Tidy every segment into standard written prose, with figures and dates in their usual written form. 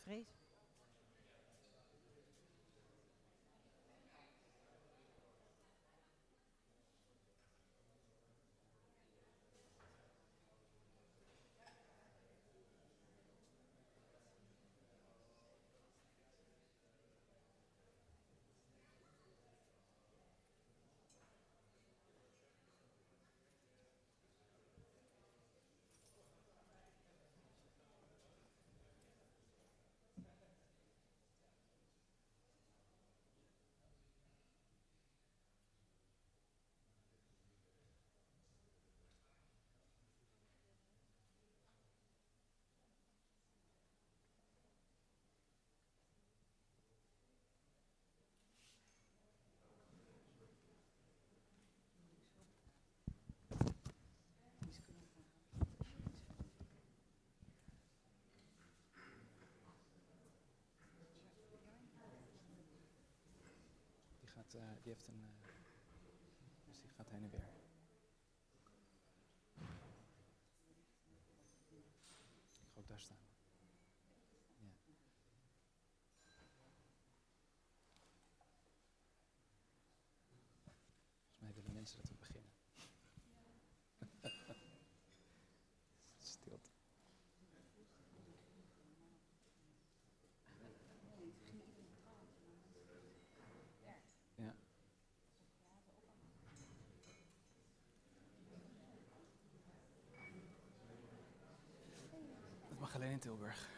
vrees. Die heeft een... dus die gaat heen en weer. Ik ga ook daar staan. Ja. Volgens mij willen mensen dat we beginnen. Stilte. Ja. Dat mag alleen in Tilburg.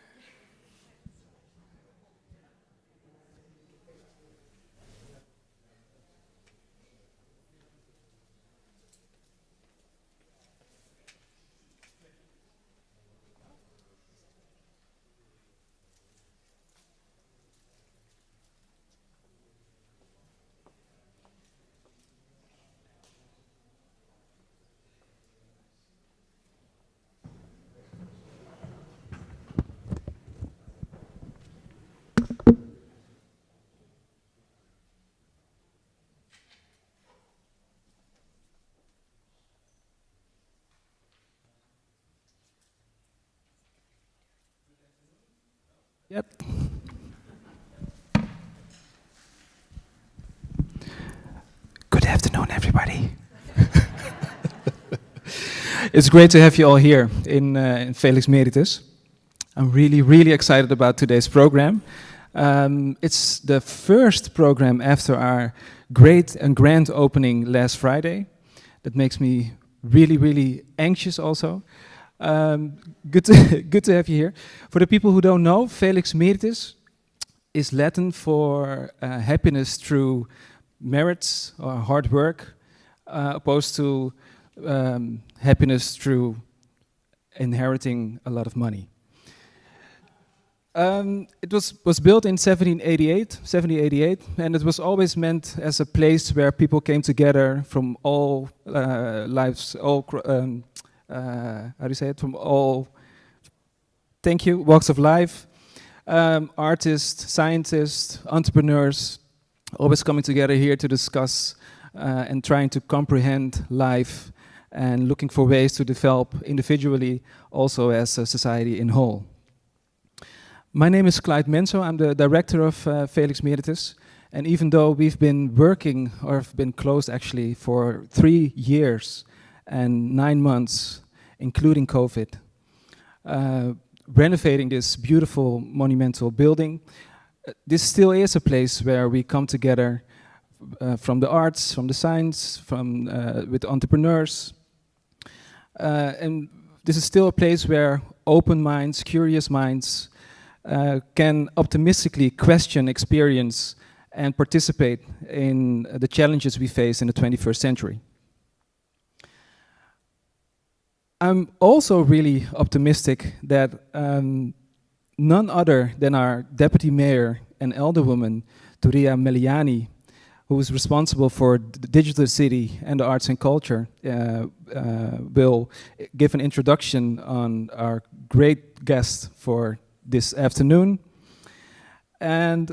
Yep. Good afternoon, everybody. It's great to have you all here in Felix Meritus. I'm really excited about today's program. It's the first program after our great and grand opening last Friday. That makes me really anxious also. Good to have you here. For the people who don't know, Felix Meritus is Latin for happiness through merits or hard work, opposed to happiness through inheriting a lot of money. It was built in 1788, and it was always meant as a place where people came together from all lives, how do you say it? From all, thank you, walks of life, artists, scientists, entrepreneurs, always coming together here to discuss and trying to comprehend life and looking for ways to develop individually, also as a society in whole. My name is Clyde Menso. I'm the director of Felix Meritus. And even though we've been working, or have been closed actually, for 3 years and 9 months, including COVID, renovating this beautiful monumental building, this still is a place where we come together from the arts, from the science, with entrepreneurs. And this is still a place where open minds, curious minds, can optimistically question experience and participate in the challenges we face in the 21st century. I'm also really optimistic that none other than our deputy mayor and alderwoman, Turia Meliani, who is responsible for the digital city and the arts and culture, will give an introduction on our great guest for this afternoon, and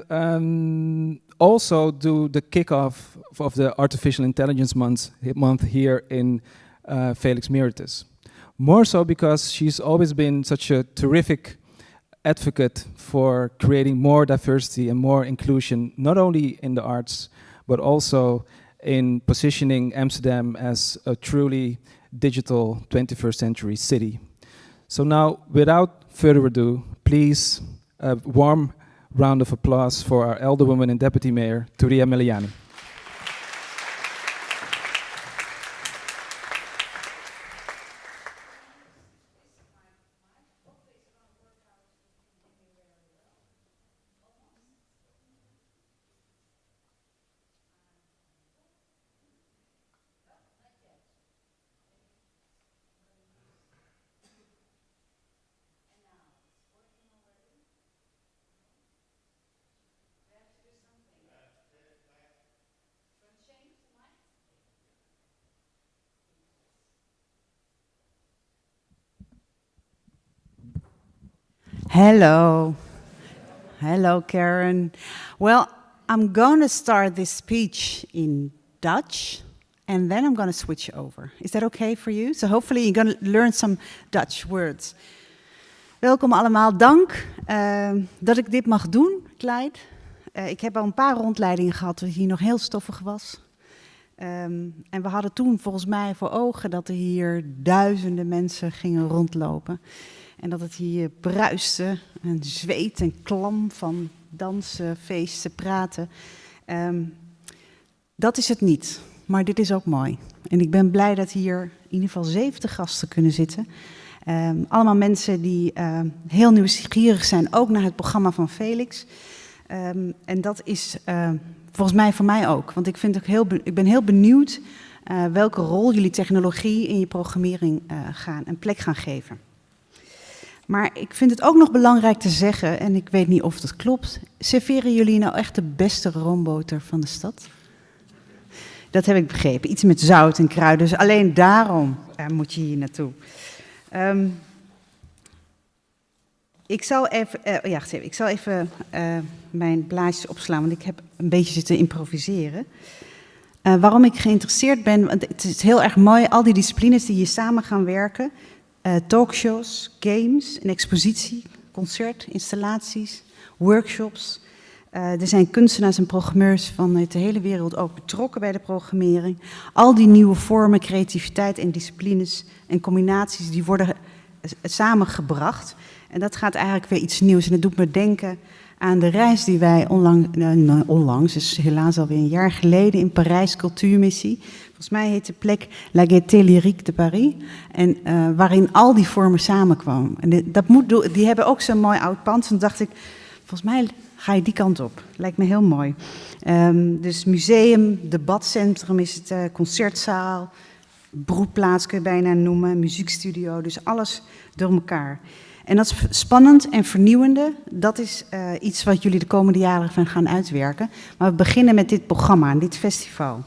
also do the kickoff of the Artificial Intelligence month here in Felix Meritus. More so because she's always been such a terrific advocate for creating more diversity and more inclusion, not only in the arts, but also in positioning Amsterdam as a truly digital 21st century city. So now, without further ado, please a warm round of applause for our elder woman and deputy mayor, Touria Meliani. Hello. Hello, Karen. Well, I'm going to start this speech in Dutch, and then I'm going to switch over. Is that okay for you? So hopefully you're going to learn some Dutch words. Welkom allemaal. Dank dat ik dit mag doen, Clyde. Ik heb al een paar rondleidingen gehad, dat hier nog heel stoffig was. En we hadden toen volgens mij voor ogen dat er hier duizenden mensen gingen rondlopen. En dat het hier bruiste en zweet en klam van dansen, feesten, praten. Dat is het niet, maar dit is ook mooi. En ik ben blij dat hier in ieder geval 70 gasten kunnen zitten. Allemaal mensen die heel nieuwsgierig zijn, ook naar het programma van Felix. En dat is volgens mij voor mij ook. Want ik ben heel benieuwd welke rol jullie technologie in je programmering een plek gaan geven. Maar ik vind het ook nog belangrijk te zeggen, en ik weet niet of dat klopt, serveren jullie nou echt de beste roomboter van de stad? Dat heb ik begrepen. Iets met zout en kruiden, dus alleen daarom moet je hier naartoe. Ik zal even mijn blaadjes opslaan, want ik heb een beetje zitten improviseren. Waarom ik geïnteresseerd ben, want het is heel erg mooi, al die disciplines die hier samen gaan werken. Talkshows, games, een expositie, concert, installaties, workshops. Er zijn kunstenaars en programmeurs vanuit de hele wereld ook betrokken bij de programmering. Al die nieuwe vormen, creativiteit en disciplines en combinaties, die worden samengebracht. En dat gaat eigenlijk weer iets nieuws. En het doet me denken aan de reis die wij onlangs, dus helaas alweer een jaar geleden, in Parijs, cultuurmissie. Volgens mij heet de plek La Gaieté Lyrique de Paris. En waarin al die vormen samenkwamen. En die hebben ook zo'n mooi oud pand. Toen dacht ik, volgens mij ga je die kant op. Lijkt me heel mooi. Dus museum, debatcentrum is het, concertzaal, broedplaats kun je bijna noemen, muziekstudio. Dus alles door elkaar. En dat is spannend en vernieuwende. Dat is iets wat jullie de komende jaren van gaan uitwerken. Maar we beginnen met dit programma, dit festival.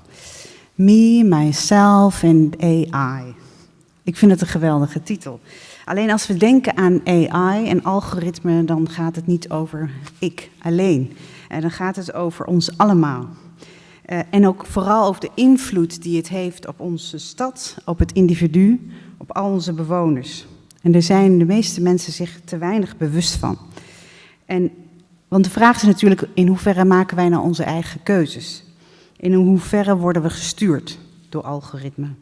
Me, Myself and AI. Ik vind het een geweldige titel. Alleen als we denken aan AI en algoritme, dan gaat het niet over ik alleen. En dan gaat het over ons allemaal. En ook vooral over de invloed die het heeft op onze stad, op het individu, op al onze bewoners. En daar zijn de meeste mensen zich te weinig bewust van. Want de vraag is natuurlijk, in hoeverre maken wij nou onze eigen keuzes? In hoeverre worden we gestuurd door algoritmen?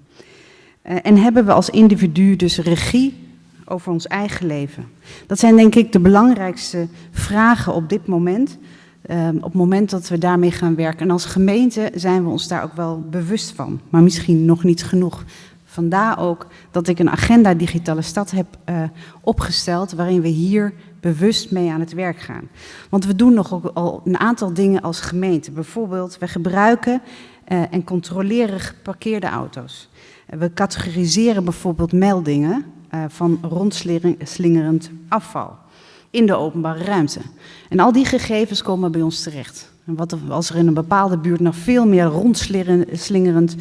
En hebben we als individu dus regie over ons eigen leven? Dat zijn denk ik de belangrijkste vragen op dit moment. Op het moment dat we daarmee gaan werken. En als gemeente zijn we ons daar ook wel bewust van. Maar misschien nog niet genoeg. Vandaar ook dat ik een agenda digitale stad heb opgesteld, waarin we hier bewust mee aan het werk gaan. Want we doen nog ook al een aantal dingen als gemeente. Bijvoorbeeld, we gebruiken en controleren geparkeerde auto's. We categoriseren bijvoorbeeld meldingen van rondslingerend afval in de openbare ruimte. En al die gegevens komen bij ons terecht. En als er in een bepaalde buurt nog veel meer rondslingerend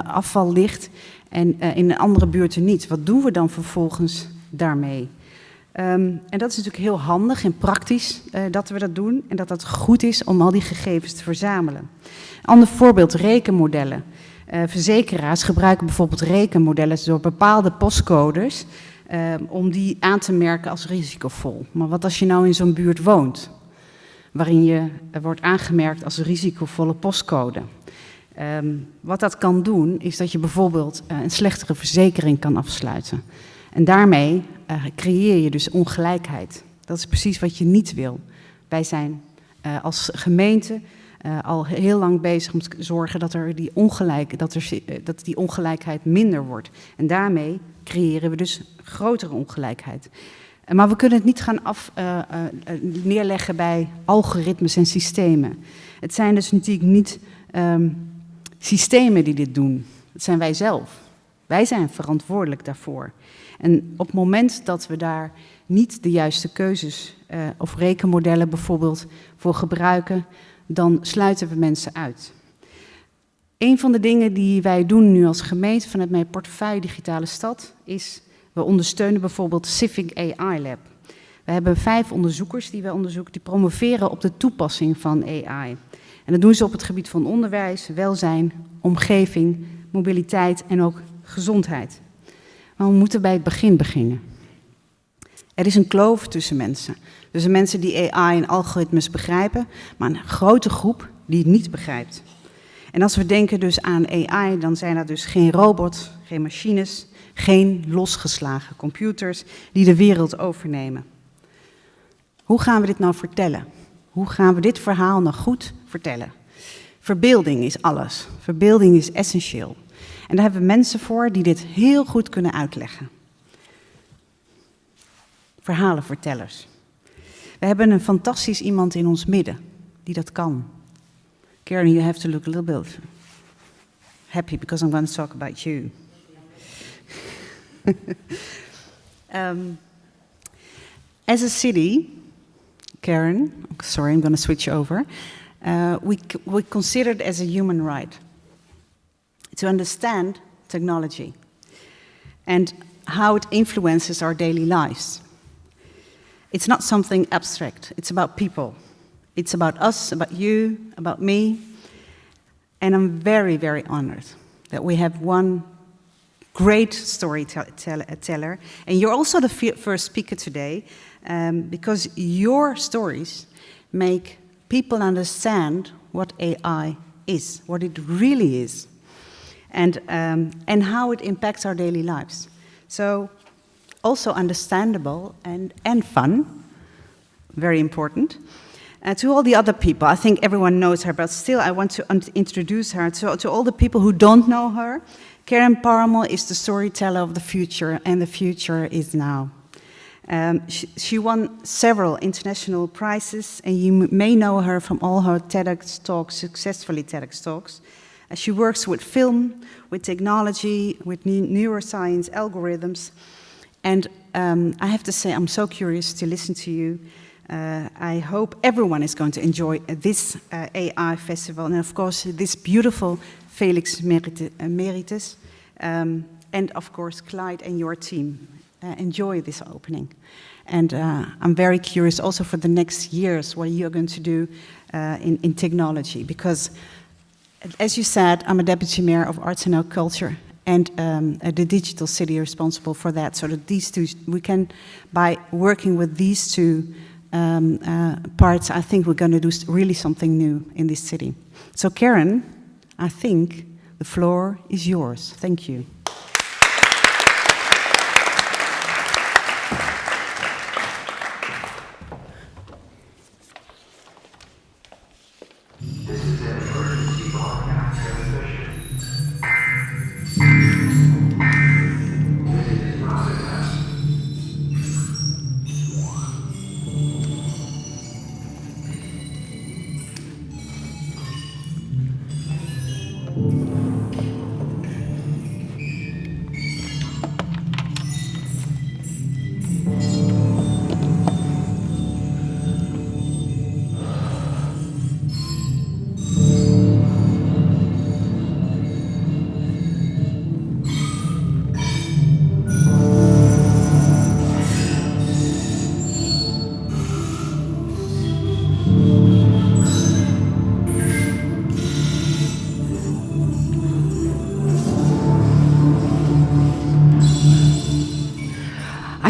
afval ligt en in andere buurten niet, wat doen we dan vervolgens daarmee? En dat is natuurlijk heel handig en praktisch dat we dat doen en dat het goed is om al die gegevens te verzamelen. Een ander voorbeeld, rekenmodellen. Verzekeraars gebruiken bijvoorbeeld rekenmodellen door bepaalde postcodes om die aan te merken als risicovol. Maar wat als je nou in zo'n buurt woont, waarin je wordt aangemerkt als een risicovolle postcode? Wat dat kan doen, is dat je bijvoorbeeld een slechtere verzekering kan afsluiten. En daarmee creëer je dus ongelijkheid. Dat is precies wat je niet wil. Wij zijn als gemeente al heel lang bezig om te zorgen dat die ongelijkheid minder wordt. En daarmee creëren we dus grotere ongelijkheid. Maar we kunnen het niet gaan neerleggen bij algoritmes en systemen. Het zijn dus natuurlijk niet systemen die dit doen. Het zijn wij zelf. Wij zijn verantwoordelijk daarvoor. En op het moment dat we daar niet de juiste keuzes of rekenmodellen bijvoorbeeld voor gebruiken, dan sluiten we mensen uit. Een van de dingen die wij doen nu als gemeente vanuit mijn portefeuille Digitale Stad is, we ondersteunen bijvoorbeeld Civic AI Lab. We hebben 5 onderzoekers die we onderzoeken, die promoveren op de toepassing van AI. En dat doen ze op het gebied van onderwijs, welzijn, omgeving, mobiliteit en ook gezondheid. Maar we moeten bij het begin beginnen. Er is een kloof tussen mensen. Dus de mensen die AI en algoritmes begrijpen, maar een grote groep die het niet begrijpt. En als we denken dus aan AI, dan zijn dat dus geen robots, geen machines, geen losgeslagen computers die de wereld overnemen. Hoe gaan we dit nou vertellen? Hoe gaan we dit verhaal nou goed vertellen? Verbeelding is alles. Verbeelding is essentieel. En daar hebben we mensen voor die dit heel goed kunnen uitleggen. Verhalenvertellers. We hebben een fantastisch iemand in ons midden die dat kan. Karen, you have to look a little bit happy because I'm going to talk about you. As a city, Karen, sorry, I'm going to switch over. We consider it as a human right to understand technology and how it influences our daily lives. It's not something abstract. It's about people. It's about us, about you, about me. And I'm very, very honored that we have one great storyteller. And you're also the first speaker today because your stories make people understand what AI is, what it really is, and how it impacts our daily lives. So also understandable and fun, very important. To all the other people, I think everyone knows her, but still I want to introduce her. To all the people who don't know her, Karen Parmel is the storyteller of the future, and the future is now. She won several international prizes, and you may know her from all her TEDx talks, successfully TEDx talks. She works with film, with technology, with neuroscience, algorithms. And I have to say, I'm so curious to listen to you. I hope everyone is going to enjoy this AI festival, and of course, this beautiful Felix Meritus, and of course, Clyde and your team. Enjoy this opening. And I'm very curious also for the next years what you're going to do in technology, because as you said, I'm a deputy mayor of Arts and Culture, and the digital city responsible for that. So that these two, we can, by working with these two parts, I think we're going to do really something new in this city. So Karen, I think the floor is yours. Thank you.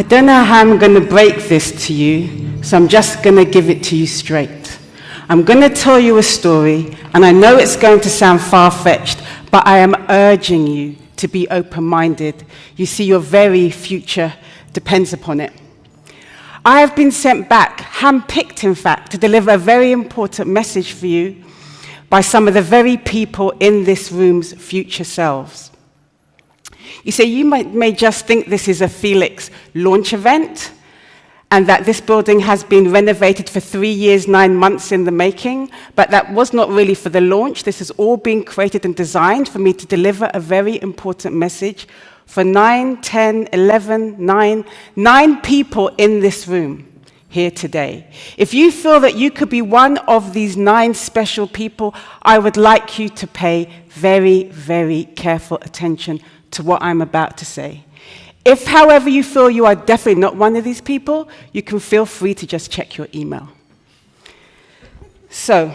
I don't know how I'm going to break this to you, so I'm just going to give it to you straight. I'm going to tell you a story, and I know it's going to sound far-fetched, but I am urging you to be open-minded. You see, your very future depends upon it. I have been sent back, handpicked in fact, to deliver a very important message for you by some of the very people in this room's future selves. You see, you may just think this is a Felix launch event, and that this building has been renovated for 3 years, 9 months in the making, but that was not really for the launch. This has all been created and designed for me to deliver a very important message for 9, 10, 11, 9 people in this room here today. If you feel that you could be one of these 9 special people, I would like you to pay very, very careful attention to what I'm about to say. If, however, you feel you are definitely not one of these people, you can feel free to just check your email. So,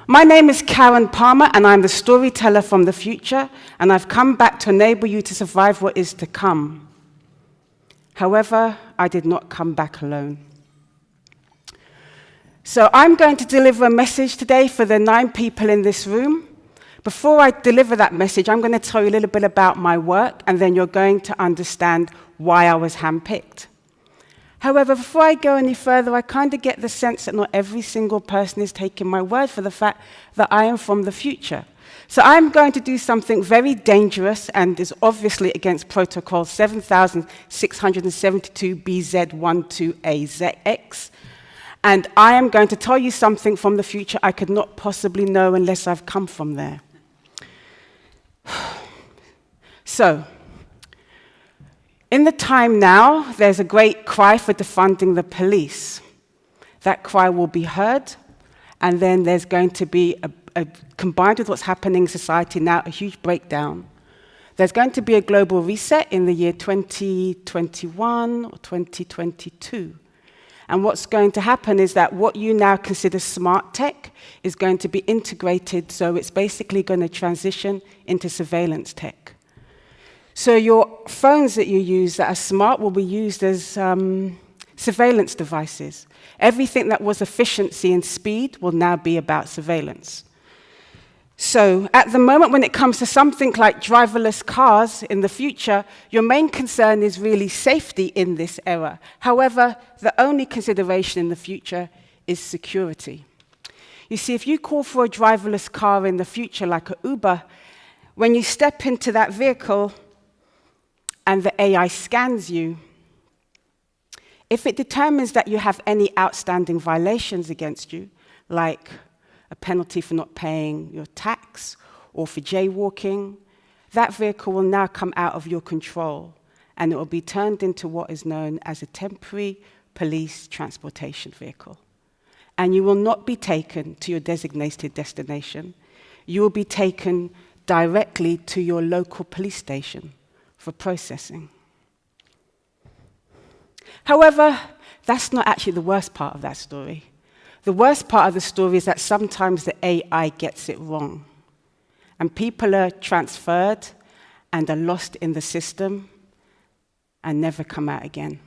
my name is Karen Palmer, and I'm the storyteller from the future, and I've come back to enable you to survive what is to come. However, I did not come back alone. So I'm going to deliver a message today for the 9 people in this room. Before I deliver that message, I'm going to tell you a little bit about my work, and then you're going to understand why I was handpicked. However, before I go any further, I kind of get the sense that not every single person is taking my word for the fact that I am from the future. So I'm going to do something very dangerous and is obviously against Protocol 7672 BZ12AZX. And I am going to tell you something from the future I could not possibly know unless I've come from there. So, in the time now, there's a great cry for defunding the police. That cry will be heard, and then there's going to be, combined with what's happening in society now, a huge breakdown. There's going to be a global reset in the year 2021 or 2022. And what's going to happen is that what you now consider smart tech is going to be integrated, so it's basically going to transition into surveillance tech. So your phones that you use that are smart will be used as surveillance devices. Everything that was efficiency and speed will now be about surveillance. So at the moment, when it comes to something like driverless cars in the future, your main concern is really safety in this era. However, the only consideration in the future is security. You see, if you call for a driverless car in the future, like an Uber, when you step into that vehicle and the AI scans you, if it determines that you have any outstanding violations against you, like a penalty for not paying your tax or for jaywalking, that vehicle will now come out of your control, and it will be turned into what is known as a temporary police transportation vehicle. And you will not be taken to your designated destination. You will be taken directly to your local police station for processing. However, that's not actually the worst part of that story. The worst part of the story is that sometimes the AI gets it wrong, and people are transferred and are lost in the system and never come out again.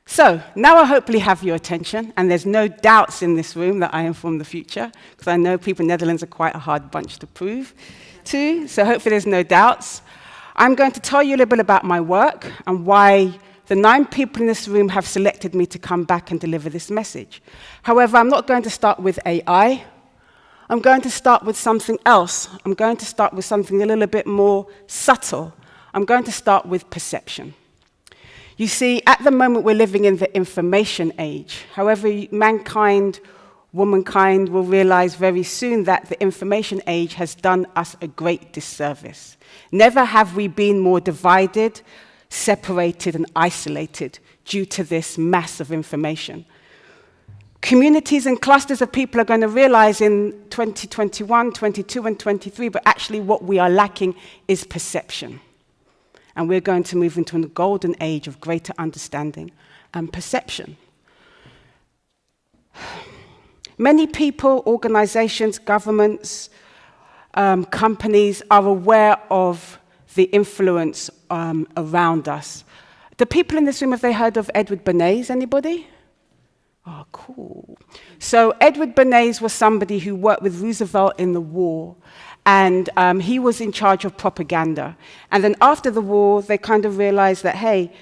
So, now I hopefully have your attention, and there's no doubts in this room that I am from the future, because I know people in the Netherlands are quite a hard bunch to prove to, so hopefully there's no doubts. I'm going to tell you a little bit about my work and why the 9 people in this room have selected me to come back and deliver this message. However, I'm not going to start with AI. I'm going to start with something else. I'm going to start with something a little bit more subtle. I'm going to start with perception. You see, at the moment, we're living in the information age. However, mankind, womankind will realize very soon that the information age has done us a great disservice. Never have we been more divided, separated and isolated due to this mass of information. Communities and clusters of people are going to realize in 2021, 22, and 23, but actually what we are lacking is perception. And we're going to move into a golden age of greater understanding and perception. Many people, organizations, governments, companies are aware of the influence around us. The people in this room, have they heard of Edward Bernays? Anybody? Oh, cool. So Edward Bernays was somebody who worked with Roosevelt in the war, and he was in charge of propaganda. And then after the war, they kind of realized that, hey,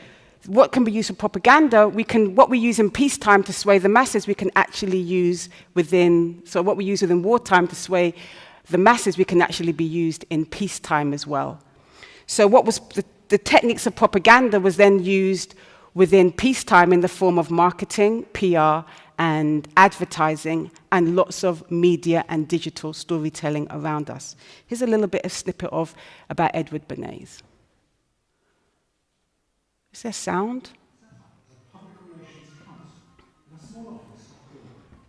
what can be used for propaganda, what we use in peacetime to sway the masses, we can actually use so what we use within wartime to sway the masses, we can actually be used in peacetime as well. So what was the techniques of propaganda was then used within peacetime in the form of marketing, PR, and advertising, and lots of media and digital storytelling around us. Here's a little bit of snippet about Edward Bernays. Is there sound? Public relations council in a small office at Parkour,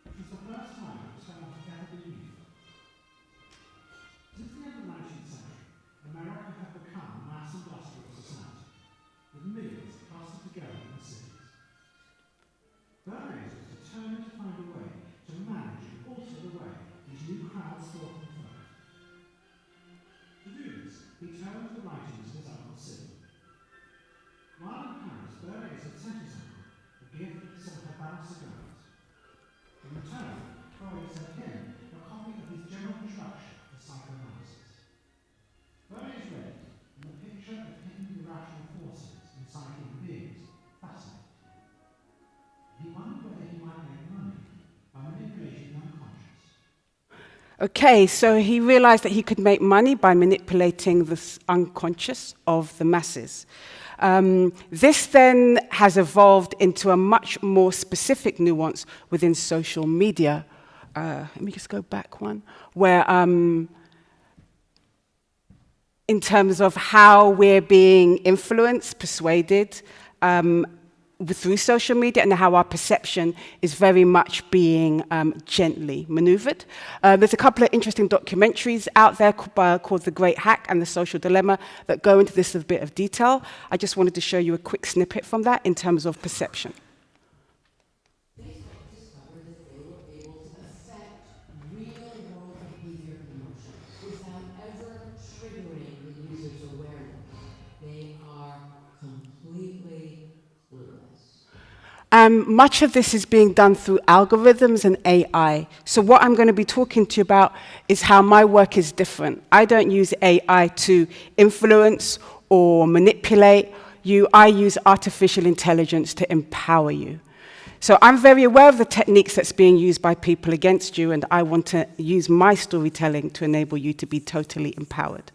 which was the first time it was found to ever be used. Since the end of the 19th century, America had become a mass industrial society, with millions clustered together in the cities. Bernays was determined to find a way to manage and alter the way these new crowds thought and felt. To do this, he turned to the writings of his uncle Sid. While in Paris, Bernays had sent his uncle a gift of some Havana cigars. In return, Bernays sent him a copy of his general introduction to psychoanalysis. Bernays read it, and the picture of hidden irrational forces inside human beings fascinated him. He wondered whether he might make money by manipulating the unconscious. Okay, so he realized that he could make money by manipulating the unconscious of the masses. This then has evolved into a much more specific nuance within social media. Let me just go back one, where in terms of how we're being influenced, persuaded, through social media, and how our perception is very much being gently maneuvered. There's a couple of interesting documentaries out there called The Great Hack and The Social Dilemma that go into this in a bit of detail. I just wanted to show you a quick snippet from that in terms of perception. They discovered that they were able to affect real-world behavior and emotion without ever triggering the user's awareness. They are completely clueless. Much of this is being done through algorithms and AI. So what I'm going to be talking to you about is how my work is different. I don't use AI to influence or manipulate you. I use artificial intelligence to empower you. So I'm very aware of the techniques that's being used by people against you, and I want to use my storytelling to enable you to be totally empowered.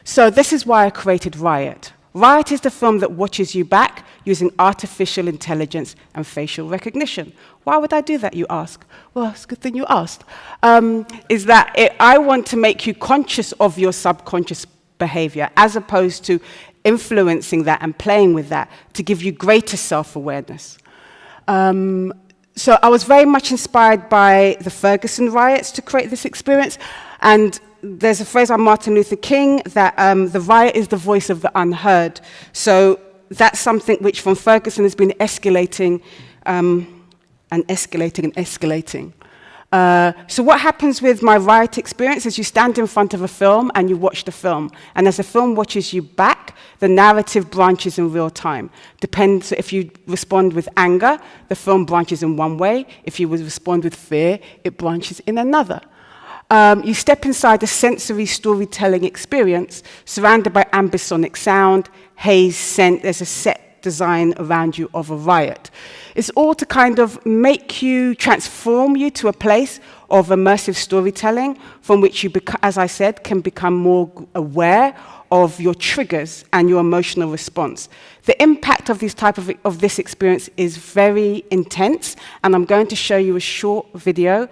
So this is why I created Riot. Riot is the film that watches you back using artificial intelligence and facial recognition. Why would I do that, you ask? Well, it's a good thing you asked. I want to make you conscious of your subconscious behavior as opposed to influencing that and playing with that to give you greater self-awareness. So I was very much inspired by the Ferguson riots to create this experience. And there's a phrase by Martin Luther King that the riot is the voice of the unheard. So that's something which from Ferguson has been escalating and escalating and escalating. So what happens with my riot experience is you stand in front of a film and you watch the film. And as the film watches you back, the narrative branches in real time. Depends if you respond with anger, the film branches in one way. If you would respond with fear, it branches in another. You step inside a sensory storytelling experience surrounded by ambisonic sound, haze, scent. There's a set design around you of a riot. It's all to kind of make you, transform you to a place of immersive storytelling from which you, as I said, can become more aware of your triggers and your emotional response. The impact of this experience is very intense, and I'm going to show you a short video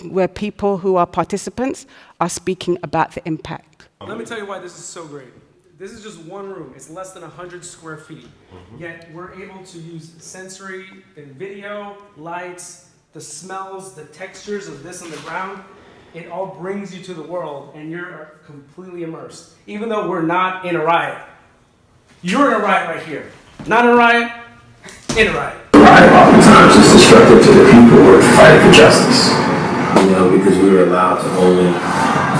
where people who are participants are speaking about the impact. Let me tell you why this is so great. This is just one room. It's less than 100 square feet. Yet we're able to use sensory and video, lights, the smells, the textures of this on the ground. It all brings you to the world, and you're completely immersed. Even though we're not in a riot. You're in a riot right here. Not in a riot, in a riot. Riot oftentimes is destructive to the people who are fighting for justice. you know, because we were allowed to only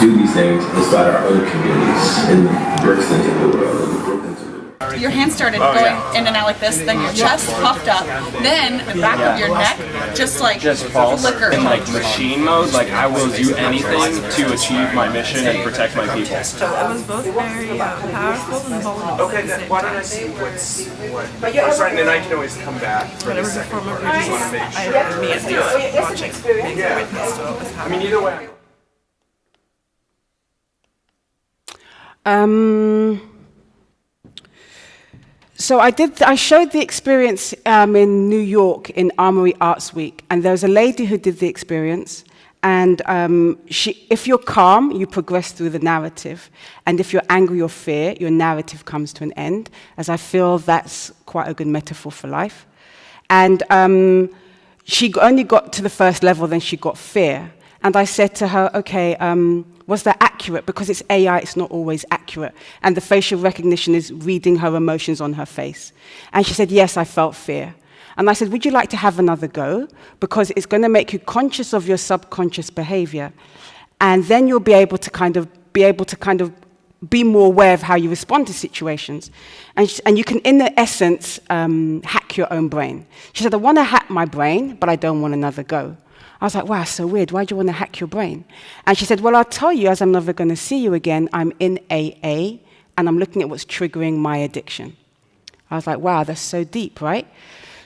do these things inside our own communities in the Brixtons of the world, in the Brooklyns of the world. Your hand started going in and out like this, then your chest puffed up, then the back of your neck just flickered. In like machine mode, like I will do anything to achieve my mission and protect my people. It was both very powerful and vulnerable. Okay, then why don't I see what's what? And then I can always come back. But it was a form of release. Me at least watching, being a witness to what was happening. I mean, either way. So I showed the experience in New York in Armory Arts Week, and there was a lady who did the experience, and if you're calm, you progress through the narrative, and if you're angry or fear, your narrative comes to an end, as I feel that's quite a good metaphor for life. And she only got to the first level, then she got fear. And I said to her, okay, was that accurate? Because it's AI, it's not always accurate. And the facial recognition is reading her emotions on her face. And she said, yes, I felt fear. And I said, would you like to have another go? Because it's going to make you conscious of your subconscious behavior. And then you'll be able to kind of be more aware of how you respond to situations. And you can, in the essence, hack your own brain. She said, I want to hack my brain, but I don't want another go. I was like, wow, so weird. Why do you want to hack your brain? And she said, well, I'll tell you, as I'm never going to see you again, I'm in AA, and I'm looking at what's triggering my addiction. I was like, wow, that's so deep, right?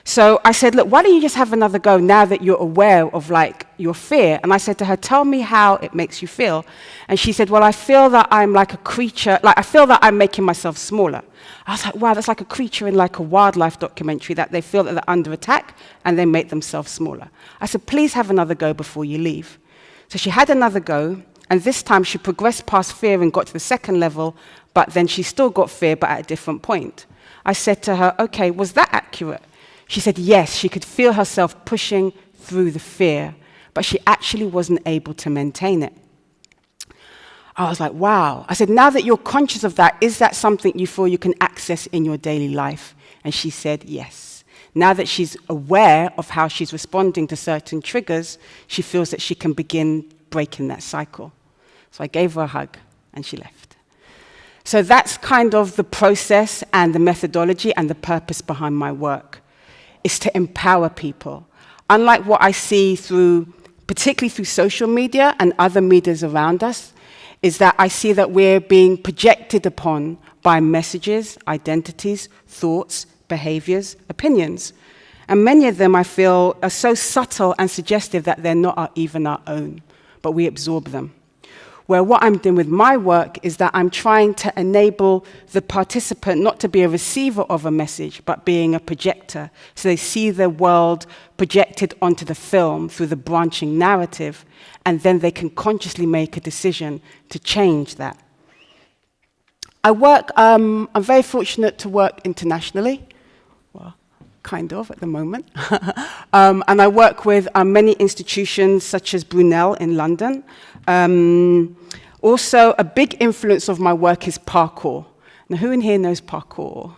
So I said, look, why don't you just have another go now that you're aware of, like, your fear? And I said to her, tell me how it makes you feel. And she said, well, I feel that I'm like a creature, like I feel that I'm making myself smaller. I was like, wow, that's like a creature in like a wildlife documentary that they feel that they're under attack and they make themselves smaller. I said, please have another go before you leave. So she had another go, and this time she progressed past fear and got to the second level, but then she still got fear, but at a different point. I said to her, okay, was that accurate? She said, yes, she could feel herself pushing through the fear, but she actually wasn't able to maintain it. I was like, wow. I said, now that you're conscious of that, is that something you feel you can access in your daily life? And she said, yes. Now that she's aware of how she's responding to certain triggers, she feels that she can begin breaking that cycle. So I gave her a hug, and she left. So that's kind of the process and the methodology and the purpose behind my work, is to empower people. Unlike what I see particularly through social media and other medias around us, is that I see that we're being projected upon by messages, identities, thoughts, behaviors, opinions. And many of them, I feel, are so subtle and suggestive that they're not even our own, but we absorb them. Where what I'm doing with my work is that I'm trying to enable the participant not to be a receiver of a message, but being a projector. So they see the world projected onto the film through the branching narrative, and then they can consciously make a decision to change that. I'm very fortunate to work internationally. Well, kind of at the moment. And I work with many institutions such as Brunel in London. Also, a big influence of my work is parkour. Now, who in here knows parkour?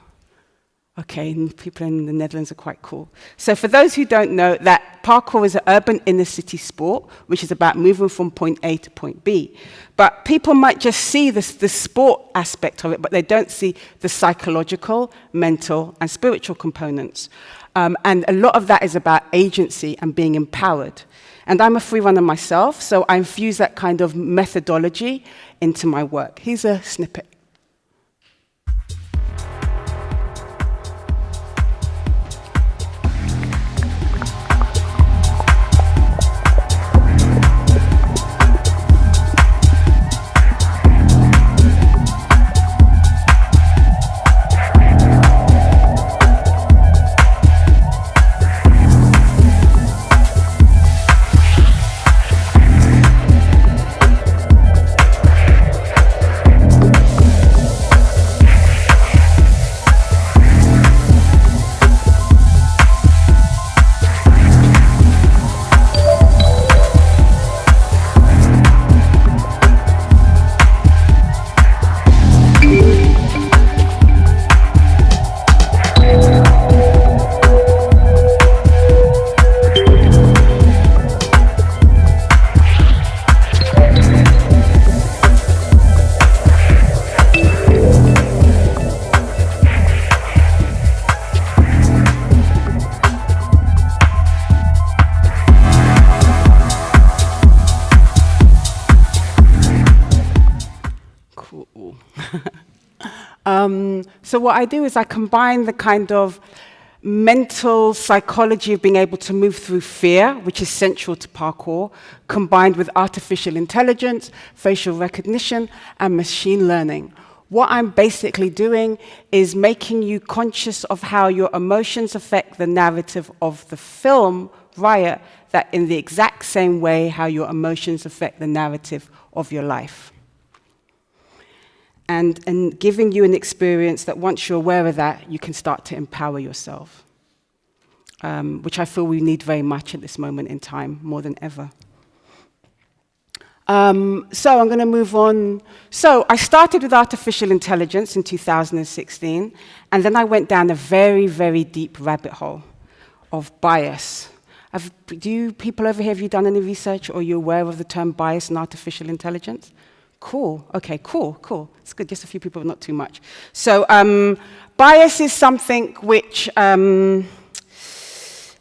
Okay, and people in the Netherlands are quite cool. So for those who don't know, that parkour is an urban inner city sport, which is about moving from point A to point B. But people might just see the sport aspect of it, but they don't see the psychological, mental, and spiritual components. And a lot of that is about agency and being empowered. And I'm a free runner myself, so I infuse that kind of methodology into my work. Here's a snippet. So what I do is I combine the kind of mental psychology of being able to move through fear, which is central to parkour, combined with artificial intelligence, facial recognition, and machine learning. What I'm basically doing is making you conscious of how your emotions affect the narrative of the film Riot, that in the exact same way how your emotions affect the narrative of your life. And giving you an experience that once you're aware of that, you can start to empower yourself, which I feel we need very much at this moment in time, more than ever. So I'm going to move on. So I started with artificial intelligence in 2016, and then I went down a very, very deep rabbit hole of bias. Do you people over here, have you done any research, or are you aware of the term bias in artificial intelligence? Cool. Okay, cool. It's good, just a few people, not too much. So bias is something which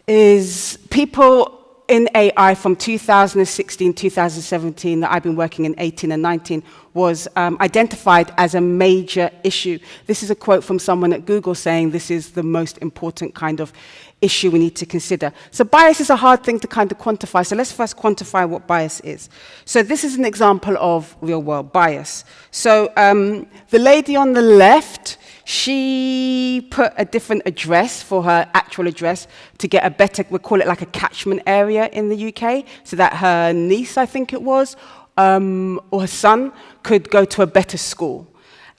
is people in AI from 2016, 2017, that I've been working in 18 and 19, was identified as a major issue. This is a quote from someone at Google saying this is the most important kind of issue we need to consider. So bias is a hard thing to kind of quantify. So let's first quantify what bias is. So this is an example of real-world bias. So the lady on the left, she put a different address for her actual address to get a better, we'll call it like a catchment area in the UK, so that her niece, I think it was, or her son could go to a better school.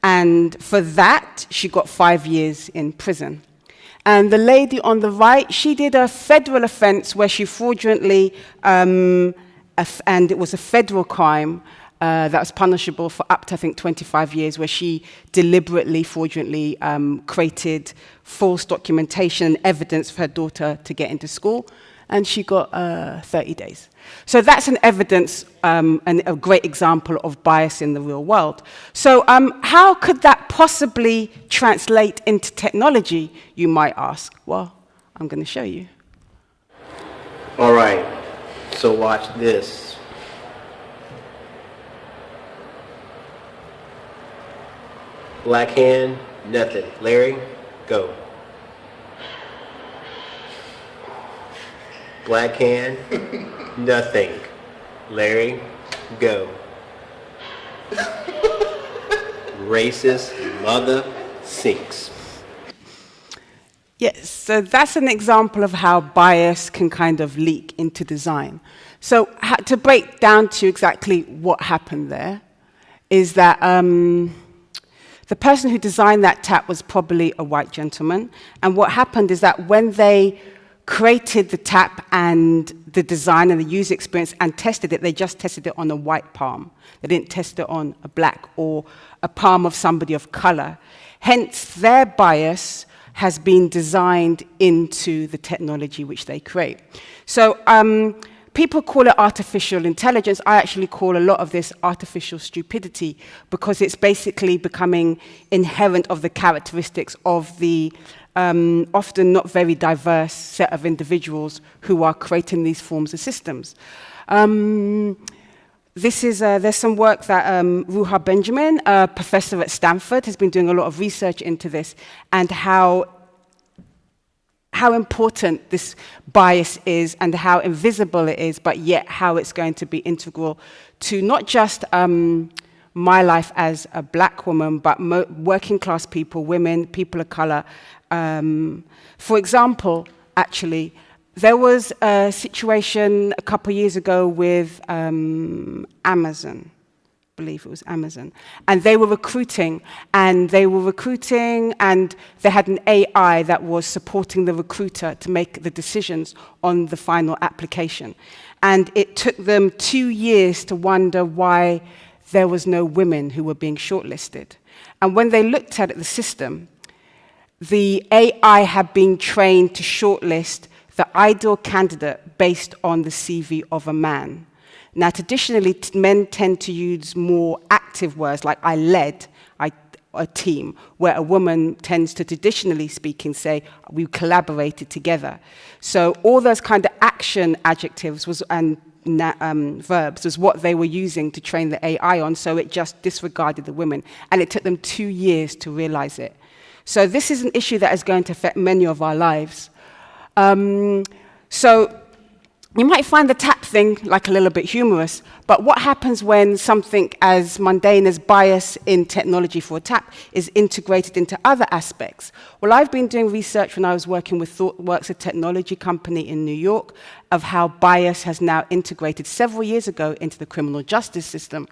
And for that, she got 5 years in prison. And the lady on the right, she did a federal offense where she fraudulently, and it was a federal crime that was punishable for up to, I think, 25 years, where she deliberately, fraudulently created false documentation and evidence for her daughter to get into school. And she got 30 days. So that's an evidence and a great example of bias in the real world. So how could that possibly translate into technology, you might ask? Well, I'm going to show you. All right, so watch this. Black hand, nothing. Larry, go. Black hand, nothing. Larry, go. Racist mother sinks. Yes, so that's an example of how bias can kind of leak into design. So to break down to exactly what happened there is that the person who designed that tap was probably a white gentleman. And what happened is that when they created the tap and the design and the user experience and tested it, they just tested it on a white palm. They didn't test it on a black or a palm of somebody of color. Hence, their bias has been designed into the technology which they create. So people call it artificial intelligence. I actually call a lot of this artificial stupidity because it's basically becoming inherent of the characteristics of the often not very diverse set of individuals who are creating these forms of systems. There's some work that Ruha Benjamin, a professor at Stanford, has been doing a lot of research into this and how important this bias is and how invisible it is, but yet how it's going to be integral to not just my life as a black woman, but working class people, women, people of color. For example, actually, there was a situation a couple of years ago with Amazon. I believe it was Amazon. And they were recruiting, and they had an AI that was supporting the recruiter to make the decisions on the final application. And it took them 2 years to wonder why there was no women who were being shortlisted. And when they looked at it, the system, the AI had been trained to shortlist the ideal candidate based on the CV of a man. Now, traditionally, men tend to use more active words, like I led a team, where a woman tends to, traditionally speaking, say, we collaborated together. So all those kind of action adjectives and verbs was what they were using to train the AI on, so it just disregarded the women. And it took them 2 years to realize it. So this is an issue that is going to affect many of our lives. So you might find the tap thing like a little bit humorous, but what happens when something as mundane as bias in technology for a tap is integrated into other aspects? Well, I've been doing research when I was working with ThoughtWorks, a technology company in New York, of how bias has now integrated several years ago into the criminal justice system.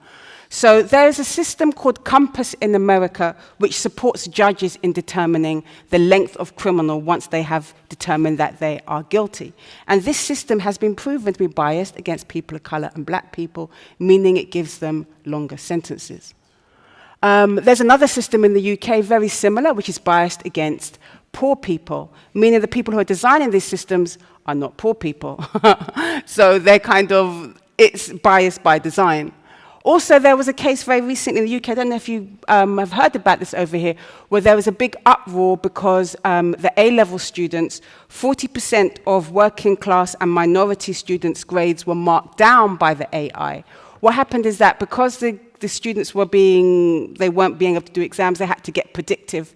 So there's a system called Compass in America which supports judges in determining the length of criminal once they have determined that they are guilty. And this system has been proven to be biased against people of color and black people, meaning it gives them longer sentences. There's another system in the UK, very similar, which is biased against poor people, meaning the people who are designing these systems are not poor people. So they're it's biased by design. Also, there was a case very recently in the UK, I don't know if you have heard about this over here, where there was a big uproar because the A-level students, 40% of working class and minority students' grades were marked down by the AI. What happened is that because the students weren't being able to do exams, they had to get predictive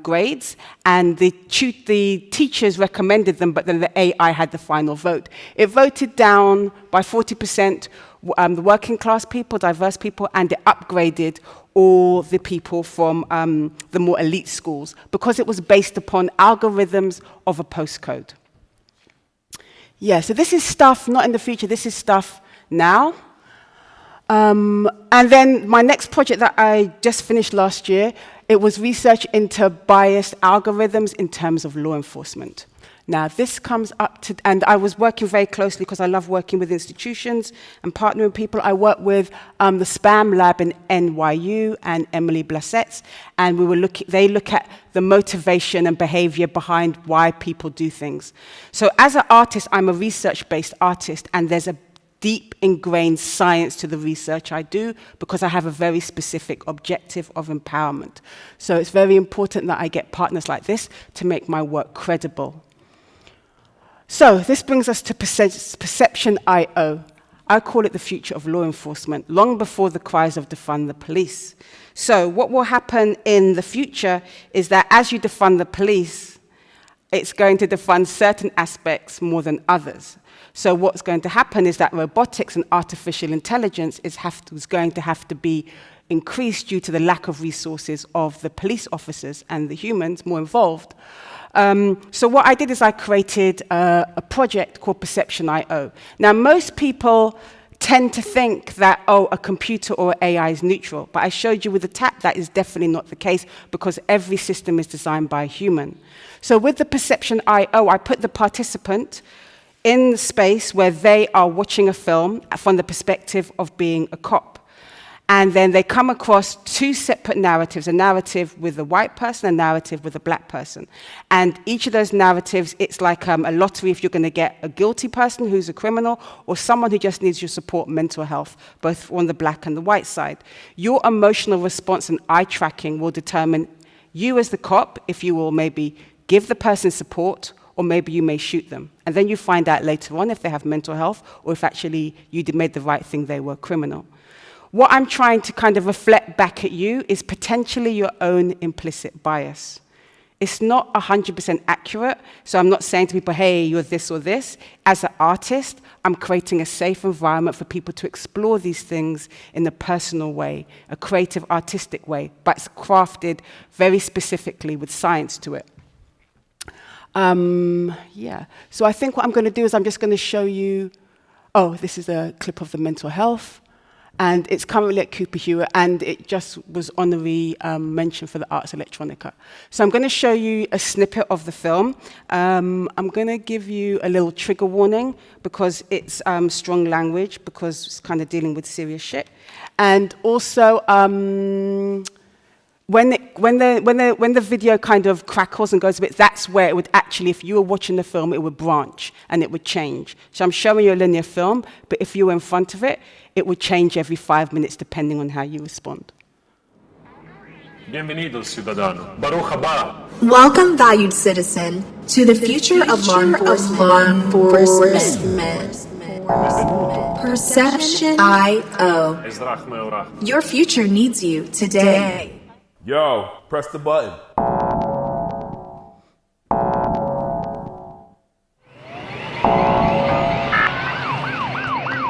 grades, and the teachers recommended them, but then the AI had the final vote. It voted down by 40% the working class people, diverse people, and it upgraded all the people from the more elite schools because it was based upon algorithms of a postcode. Yeah, so this is stuff not in the future, this is stuff now. And then my next project that I just finished last year, it was research into biased algorithms in terms of law enforcement. Now, this comes up to, and I was working very closely because I love working with institutions and partnering with people. I worked with the SPAM lab in NYU and Emily Blassett's, and they look at the motivation and behavior behind why people do things. So as an artist, I'm a research-based artist, and there's a deep ingrained science to the research I do because I have a very specific objective of empowerment. So it's very important that I get partners like this to make my work credible. So this brings us to Perception I.O. I call it the future of law enforcement, long before the cries of defund the police. So what will happen in the future is that as you defund the police, it's going to defund certain aspects more than others. So what's going to happen is that robotics and artificial intelligence is going to have to be increased due to the lack of resources of the police officers and the humans more involved. So what I did is I created a project called Perception I.O. Now, most people tend to think that, oh, a computer or AI is neutral. But I showed you with the tap that is definitely not the case because every system is designed by a human. So with the Perception I.O., I put the participant in the space where they are watching a film from the perspective of being a cop. And then they come across two separate narratives, a narrative with a white person, a narrative with a black person. And each of those narratives, it's like a lottery if you're going to get a guilty person who's a criminal or someone who just needs your support, mental health, both on the black and the white side. Your emotional response and eye tracking will determine you as the cop, if you will maybe give the person support or maybe you may shoot them. And then you find out later on if they have mental health or if actually you made the right thing, they were criminal. What I'm trying to kind of reflect back at you is potentially your own implicit bias. It's not 100% accurate, so I'm not saying to people, hey, you're this or this. As an artist, I'm creating a safe environment for people to explore these things in a personal way, a creative, artistic way, but it's crafted very specifically with science to it. Yeah, so I think what I'm going to do is I'm just going to show you, oh, this is a clip of the mental health. And it's currently at Cooper Hewitt, and it just was honorary mention for the Arts Electronica. So I'm going to show you a snippet of the film. I'm going to give you a little trigger warning because it's strong language, because it's kind of dealing with serious shit. And also, when the video kind of crackles and goes a bit, that's where it would actually, if you were watching the film, it would branch and it would change. So I'm showing you a linear film, but if you were in front of it, it would change every 5 minutes depending on how you respond. Bienvenido, ciudadano. Baruch haba. Welcome, valued citizen, to the future of law enforcement. Perception I.O. Your future needs you today. Yo, press the button.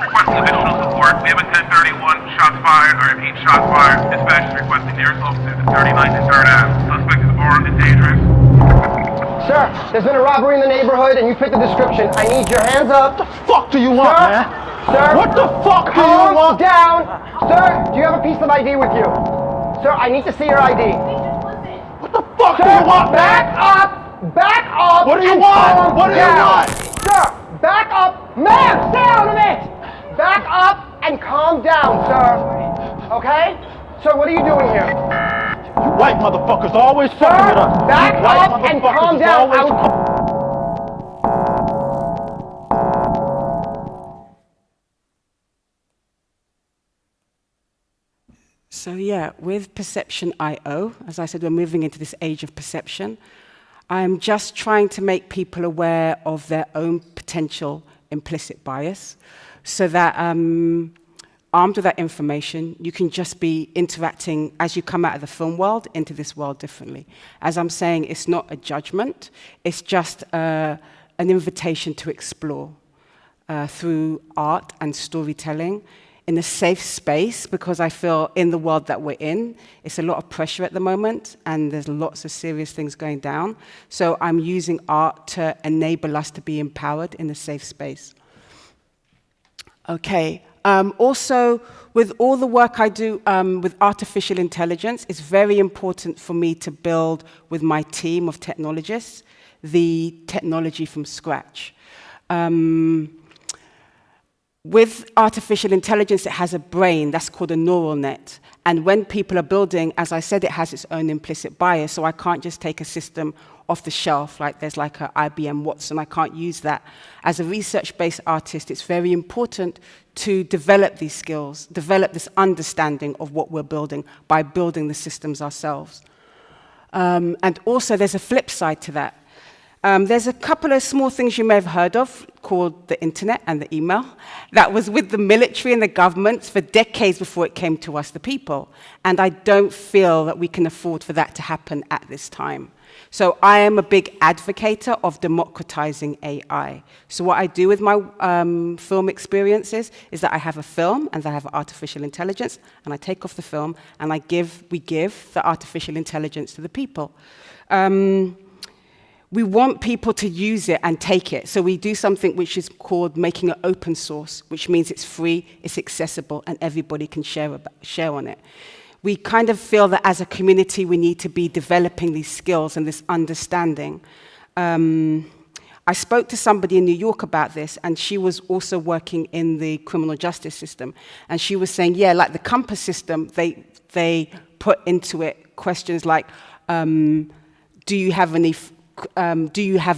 Requesting additional support. We have a 1031, shots fired, or repeat shots fired. Dispatch is requesting nearest officers at 39th and 3rd Ave. Suspect is armed and dangerous. Sir, there's been a robbery in the neighborhood and you fit the description. I need your hands up. What the fuck do you want, man? Sir, What the fuck do you calm want? down. Sir, do you have a piece of ID with you? Sir, I need to see your ID. What the fuck Sir, do you want, back man? up! Back up! What do you and want? calm What do you down. want? Sir, back up! Ma'am, stay out of it! Back up and calm down, sir. Okay? Sir, what are you doing here? You white motherfuckers always fucking with us. Back You white up and motherfuckers calm is down. always- So yeah, with Perception I.O., as I said, we're moving into this age of perception. I'm just trying to make people aware of their own potential implicit bias so that armed with that information, you can just be interacting as you come out of the film world into this world differently. As I'm saying, it's not a judgment, it's just an invitation to explore through art and storytelling in a safe space, because I feel in the world that we're in, it's a lot of pressure at the moment, and there's lots of serious things going down. So I'm using art to enable us to be empowered in a safe space. Okay. Also, with all the work I do with artificial intelligence, it's very important for me to build with my team of technologists the technology from scratch. With artificial intelligence, it has a brain that's called a neural net. And when people are building, as I said, it has its own implicit bias. So I can't just take a system off the shelf, like there's like an IBM Watson. I can't use that. As a research-based artist, it's very important to develop these skills, develop this understanding of what we're building by building the systems ourselves. And also, there's a flip side to that. There's a couple of small things you may have heard of called the internet and the email that was with the military and the governments for decades before it came to us, the people. And I don't feel that we can afford for that to happen at this time. So I am a big advocate of democratizing AI. So what I do with my film experiences is that I have a film and I have artificial intelligence, and I take off the film and we give the artificial intelligence to the people. We want people to use it and take it. So we do something which is called making it open source, which means it's free, it's accessible, and everybody can share on it. We kind of feel that as a community, we need to be developing these skills and this understanding. I spoke to somebody in New York about this, and she was also working in the criminal justice system. And she was saying, yeah, like the Compass system, they put into it questions like, do you have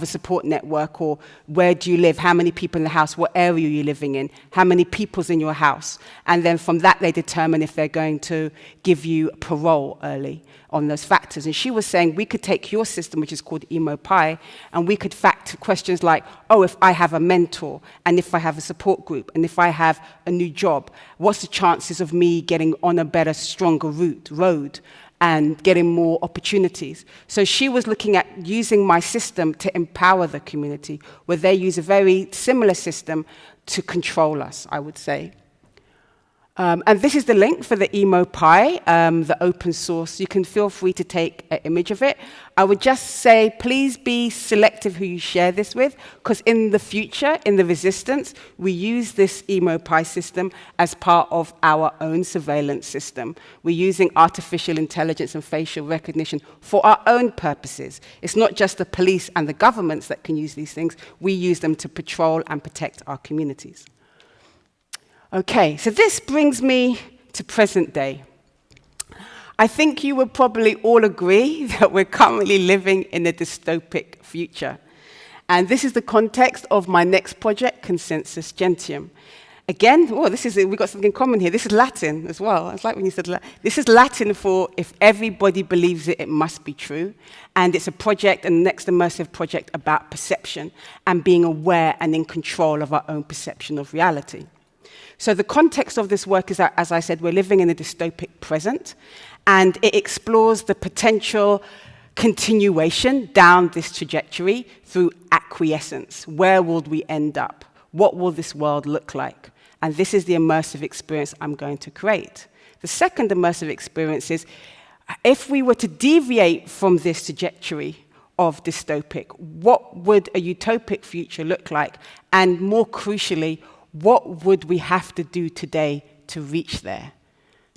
a support network, or where do you live, how many people in the house, what area are you living in, how many people's in your house, and then from that they determine if they're going to give you parole early on those factors. And she was saying we could take your system, which is called EmoPi, and we could factor questions like, oh, if I have a mentor, and if I have a support group, and if I have a new job, what's the chances of me getting on a better, stronger road, and getting more opportunities. So she was looking at using my system to empower the community, where they use a very similar system to control us, I would say. And this is the link for the EmoPi, the open source. You can feel free to take an image of it. I would just say, please be selective who you share this with, because in the future, in the resistance, we use this EmoPi system as part of our own surveillance system. We're using artificial intelligence and facial recognition for our own purposes. It's not just the police and the governments that can use these things. We use them to patrol and protect our communities. Okay, so this brings me to present day. I think you would probably all agree that we're currently living in a dystopic future. And this is the context of my next project, Consensus Gentium. Again, we've got something in common here. This is Latin as well. It's like when you said this is Latin for if everybody believes it, it must be true. And it's a project, and the next immersive project about perception and being aware and in control of our own perception of reality. So the context of this work is that, as I said, we're living in a dystopic present, and it explores the potential continuation down this trajectory through acquiescence. Where would we end up? What will this world look like? And this is the immersive experience I'm going to create. The second immersive experience is, if we were to deviate from this trajectory of dystopic, what would a utopic future look like? And more crucially, what would we have to do today to reach there?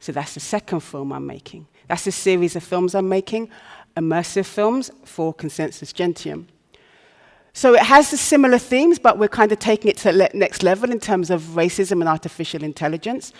So that's the second film I'm making. That's a series of films I'm making, immersive films for Consensus Gentium. So it has the similar themes, but we're kind of taking it to the next level in terms of racism and artificial intelligence.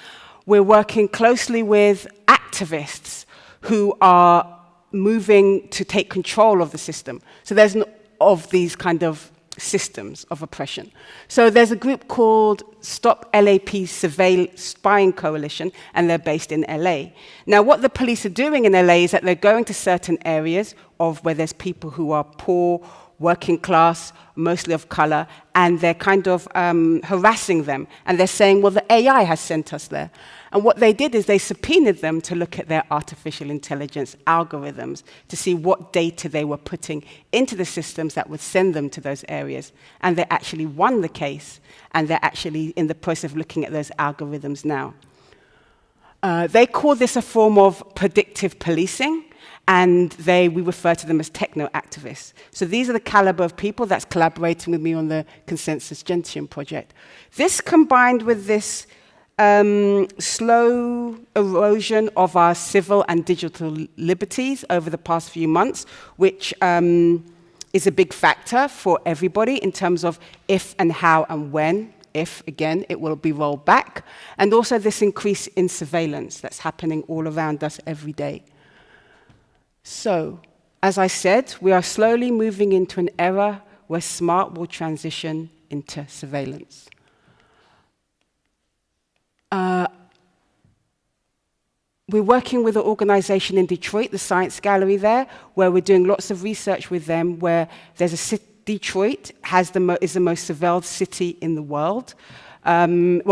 We're working closely with activists who are moving to take control of the system. So there's of these kind of systems of oppression. So there's a group called Stop LAP Spying Coalition, and they're based in LA. Now, what the police are doing in LA is that they're going to certain areas of where there's people who are poor, working class, mostly of color, and they're kind of harassing them. And they're saying, well, the AI has sent us there. And what they did is they subpoenaed them to look at their artificial intelligence algorithms to see what data they were putting into the systems that would send them to those areas. And they actually won the case, and they're actually in the process of looking at those algorithms now. They call this a form of predictive policing, and we refer to them as techno-activists. So these are the caliber of people that's collaborating with me on the Consensus Gentium project. This combined with this slow erosion of our civil and digital liberties over the past few months, which is a big factor for everybody in terms of if and how and when, if, again, it will be rolled back, and also this increase in surveillance that's happening all around us every day. So, as I said, we are slowly moving into an era where smart will transition into surveillance. We're working with an organization in Detroit, the Science Gallery there, where we're doing lots of research with them, where there's Detroit is the most surveilled city in the world. In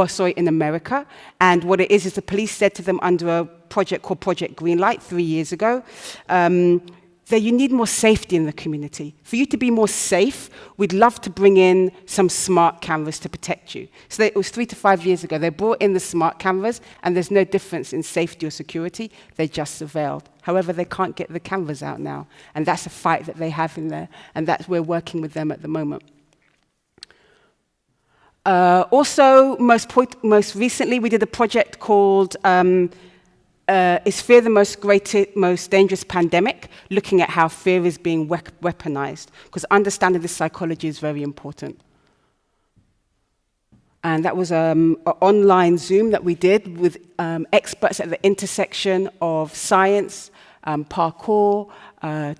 America. And what it is the police said to them under a project called Project Greenlight 3 years ago, that you need more safety in the community. For you to be more safe, we'd love to bring in some smart cameras to protect you. So it was 3 to 5 years ago. They brought in the smart cameras, and there's no difference in safety or security. They're just surveilled. However, they can't get the cameras out now. And that's a fight that they have in there. And that's we're working with them at the moment. Also, most recently, we did a project called Is Fear the Most Dangerous Pandemic? Looking at how fear is being weaponized, because understanding this psychology is very important. And that was an online Zoom that we did with experts at the intersection of science, parkour,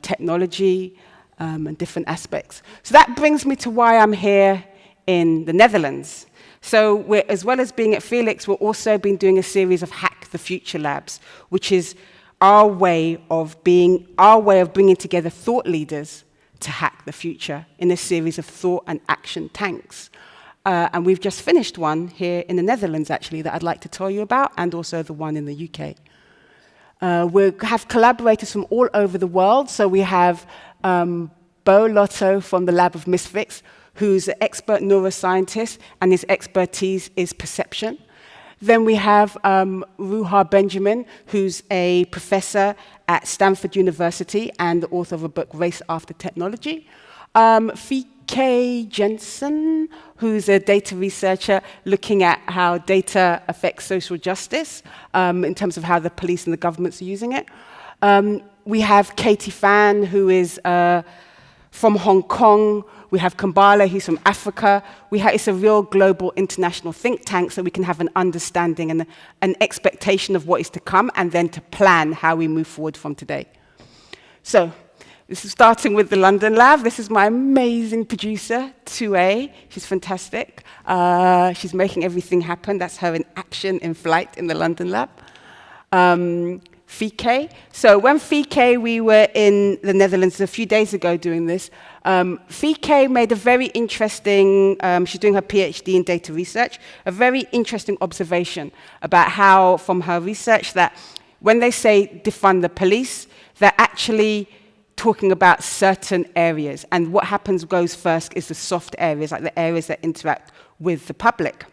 technology, and different aspects. So that brings me to why I'm here in the Netherlands. So as well as being at Felix, we've also been doing a series of Hack the Future Labs, which is our way of bringing together thought leaders to hack the future in a series of thought and action tanks. And we've just finished one here in the Netherlands, actually, that I'd like to tell you about, and also the one in the UK. We have collaborators from all over the world. So we have Bo Lotto from the Lab of Misfits, who's an expert neuroscientist, and his expertise is perception. Then we have Ruha Benjamin, who's a professor at Stanford University and the author of a book, Race After Technology. Fike Jensen, who's a data researcher looking at how data affects social justice in terms of how the police and the governments are using it. We have Katie Fan, who is from Hong Kong. We have Kambala, who's from Africa. It's a real global international think tank, so we can have an understanding and an expectation of what is to come, and then to plan how we move forward from today. So This is starting with the London lab. This is my amazing producer, 2A. She's fantastic. She's making everything happen. That's her in action, in flight in the London lab. Fike. So when Fike, we were in the Netherlands a few days ago doing this, Fike made a very interesting, she's doing her PhD in data research, a very interesting observation about how, from her research, that when they say defund the police, they're actually talking about certain areas. And what happens goes first is the soft areas, like the areas that interact with the public.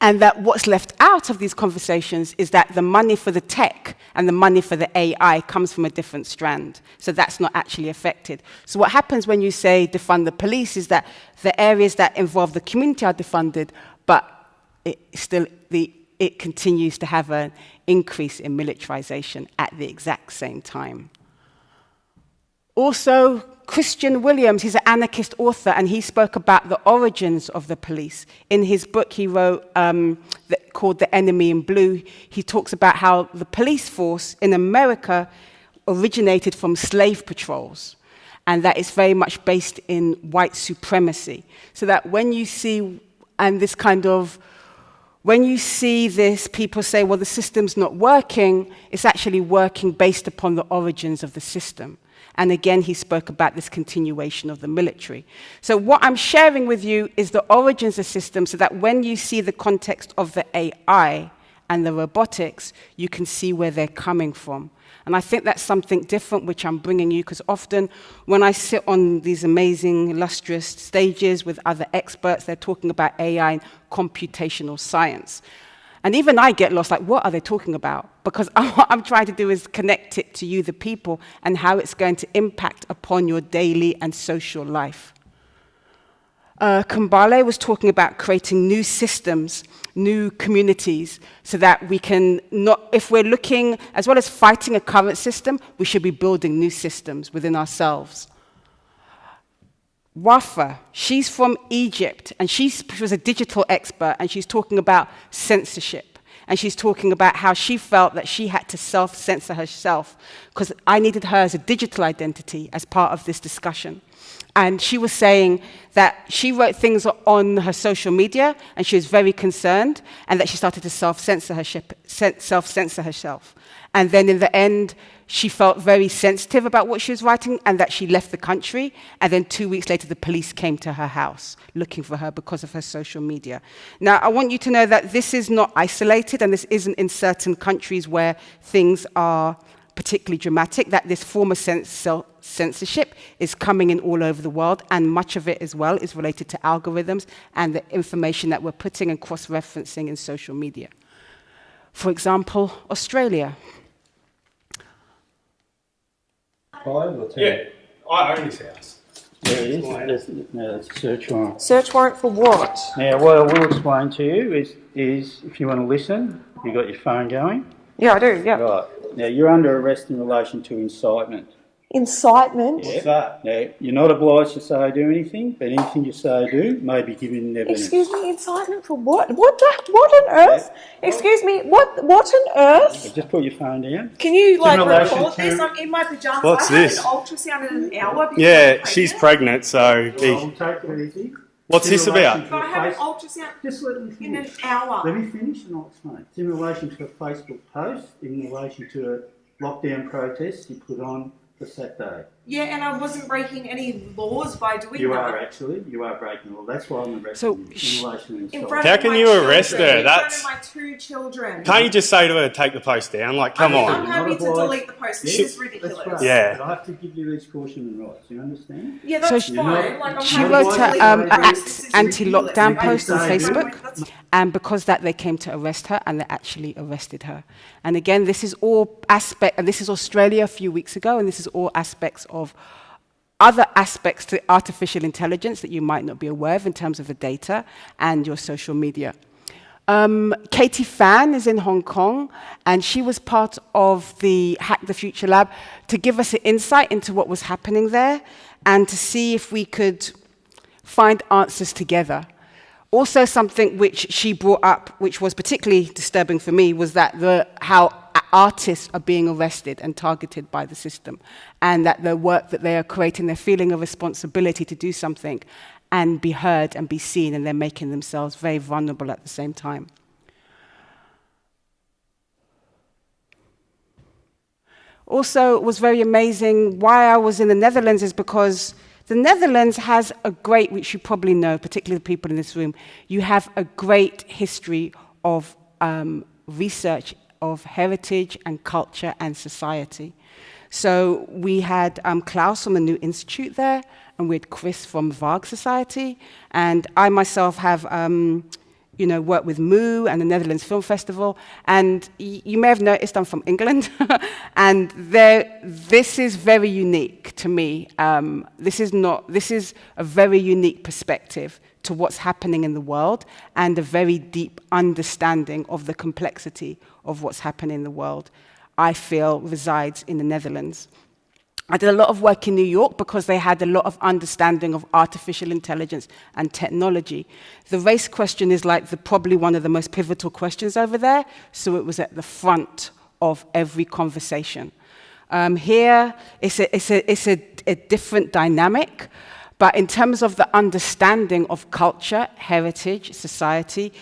And that what's left out of these conversations is that the money for the tech and the money for the AI comes from a different strand. So that's not actually affected. So what happens when you say defund the police is that the areas that involve the community are defunded, but it continues to have an increase in militarization at the exact same time. Also, Christian Williams, he's an anarchist author, and he spoke about the origins of the police. In his book he wrote called The Enemy in Blue, he talks about how the police force in America originated from slave patrols, and that is very much based in white supremacy. So that when you see, when you see this, people say, well, the system's not working, it's actually working based upon the origins of the system. And again, he spoke about this continuation of the military. So what I'm sharing with you is the origins of systems so that when you see the context of the AI and the robotics, you can see where they're coming from. And I think that's something different which I'm bringing you, because often when I sit on these amazing, illustrious stages with other experts, they're talking about AI and computational science. And even I get lost, like, what are they talking about? Because what I'm trying to do is connect it to you, the people, and how it's going to impact upon your daily and social life. Kumbale was talking about creating new systems, new communities, so that we can not, if we're looking, as well as fighting a current system, we should be building new systems within ourselves. Wafa, she's from Egypt, and she was a digital expert, and she's talking about censorship. And she's talking about how she felt that she had to self-censor herself, because I needed her as a digital identity as part of this discussion. And she was saying that she wrote things on her social media, and she was very concerned, and that she started to self-censor herself. And then in the end, she felt very sensitive about what she was writing, and that she left the country. And then 2 weeks later, the police came to her house looking for her because of her social media. Now, I want you to know that this is not isolated, and this isn't in certain countries where things are particularly dramatic, that this form of censorship is coming in all over the world, and much of it as well is related to algorithms and the information that we're putting and cross-referencing in social media. For example, Australia. 5 or 10? Yeah, I own this house. There it is. No, it's a search warrant. Search warrant for what? Now, what I will explain to you is if you want to listen, you got your phone going? Yeah, I do, yeah. Right. Now, you're under arrest in relation to incitement. Incitement? What's that? Now, you're not obliged to say or do anything, but anything you say or do may be given evidence. Excuse me, incitement for what? What on earth? Yeah. Excuse me, what on earth? Just put your phone down. Can you, like, record this? I'm in my pajamas. What's I have this? an ultrasound in an hour. Yeah, she's pregnant, so... Well, take it easy. What's this about? But I have an ultrasound Just let me finish. in an hour. Let me finish and I'll explain. It's in relation to a Facebook post, in relation to a lockdown protest you put on for Saturday. Yeah, and I wasn't breaking any laws by doing that. You are actually. You are breaking the law. That's why I'm arresting you in relation to incitement. How can you arrest her? That's... In front of my 2 children. Can't you just say to her, take the post down? Like, come on. I'm happy to delete the post. This is ridiculous. That's right. Yeah. But I have to give you these caution rights. You understand? Yeah, that's So fine. Like, I'm she happy wrote to delete an the anti-lockdown post on say Facebook, and because that they came to arrest her, and they actually arrested her. And again, this is all aspect, and this is Australia a few weeks ago, and this is all aspects of other aspects to artificial intelligence that you might not be aware of in terms of the data and your social media. Katie Fan is in Hong Kong, and she was part of the Hack the Future Lab to give us an insight into what was happening there and to see if we could find answers together. Also, something which she brought up, which was particularly disturbing for me, was that how artists are being arrested and targeted by the system, and that the work that they are creating, they're feeling a responsibility to do something and be heard and be seen, and they're making themselves very vulnerable at the same time. Also, it was very amazing why I was in the Netherlands is because the Netherlands has a great, which you probably know, particularly the people in this room, you have a great history of research of heritage and culture and society. So we had Klaus from the New Institute there, and we had Chris from Varg Society, and I myself have worked with Moo and the Netherlands Film Festival, and you may have noticed I'm from England, and this is very unique to me. This is a very unique perspective to what's happening in the world, and a very deep understanding of the complexity of what's happening in the world, I feel resides in the Netherlands. I did a lot of work in New York because they had a lot of understanding of artificial intelligence and technology. The race question is probably one of the most pivotal questions over there, so it was at the front of every conversation. Here, it's a different dynamic, but in terms of the understanding of culture, heritage, society,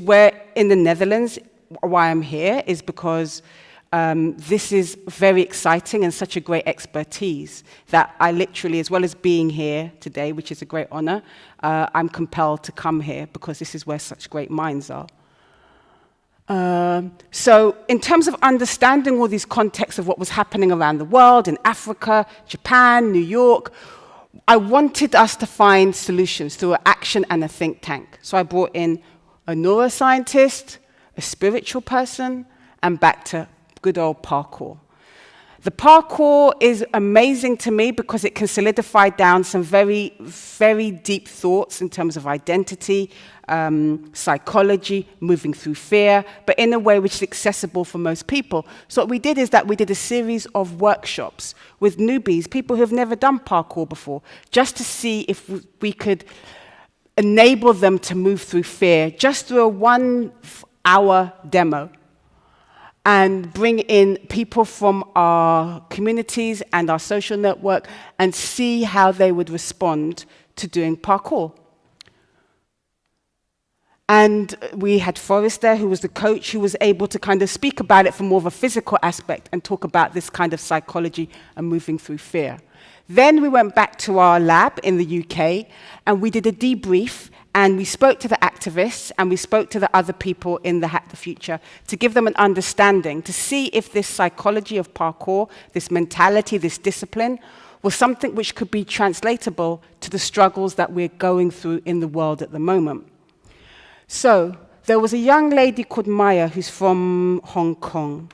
where in the Netherlands, why I'm here is because this is very exciting and such a great expertise that I literally, as well as being here today, which is a great honor, I'm compelled to come here because this is where such great minds are. So in terms of understanding all these contexts of what was happening around the world, in Africa, Japan, New York, I wanted us to find solutions through an action and a think tank. So I brought in a neuroscientist, a spiritual person, and back to good old parkour. The parkour is amazing to me because it can solidify down some very, very deep thoughts in terms of identity, psychology, moving through fear, but in a way which is accessible for most people. So what we did is that we did a series of workshops with newbies, people who have never done parkour before, just to see if we could enable them to move through fear, just through a 1 hour demo, and bring in people from our communities and our social network and see how they would respond to doing parkour. And we had Forrest there, who was the coach, who was able to kind of speak about it from more of a physical aspect and talk about this kind of psychology and moving through fear. Then we went back to our lab in the UK, and we did a debrief, and we spoke to the activists, and we spoke to the other people in the Hack the Future to give them an understanding, to see if this psychology of parkour, this mentality, this discipline, was something which could be translatable to the struggles that we're going through in the world at the moment. So there was a young lady called Maya who's from Hong Kong,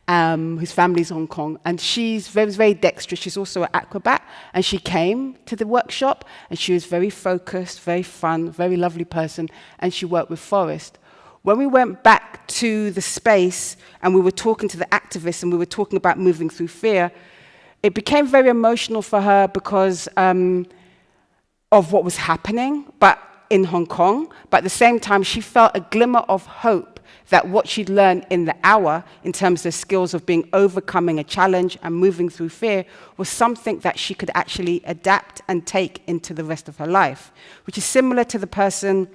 whose family's Hong Kong, and she's very, very dexterous. She's also an acrobat, and she came to the workshop, and she was very focused, very fun, very lovely person, and she worked with Forrest. When we went back to the space, and we were talking to the activists, and we were talking about moving through fear, it became very emotional for her because of what was happening, but in Hong Kong, but at the same time, she felt a glimmer of hope that what she'd learned in the hour, in terms of skills of overcoming a challenge and moving through fear, was something that she could actually adapt and take into the rest of her life, which is similar to the person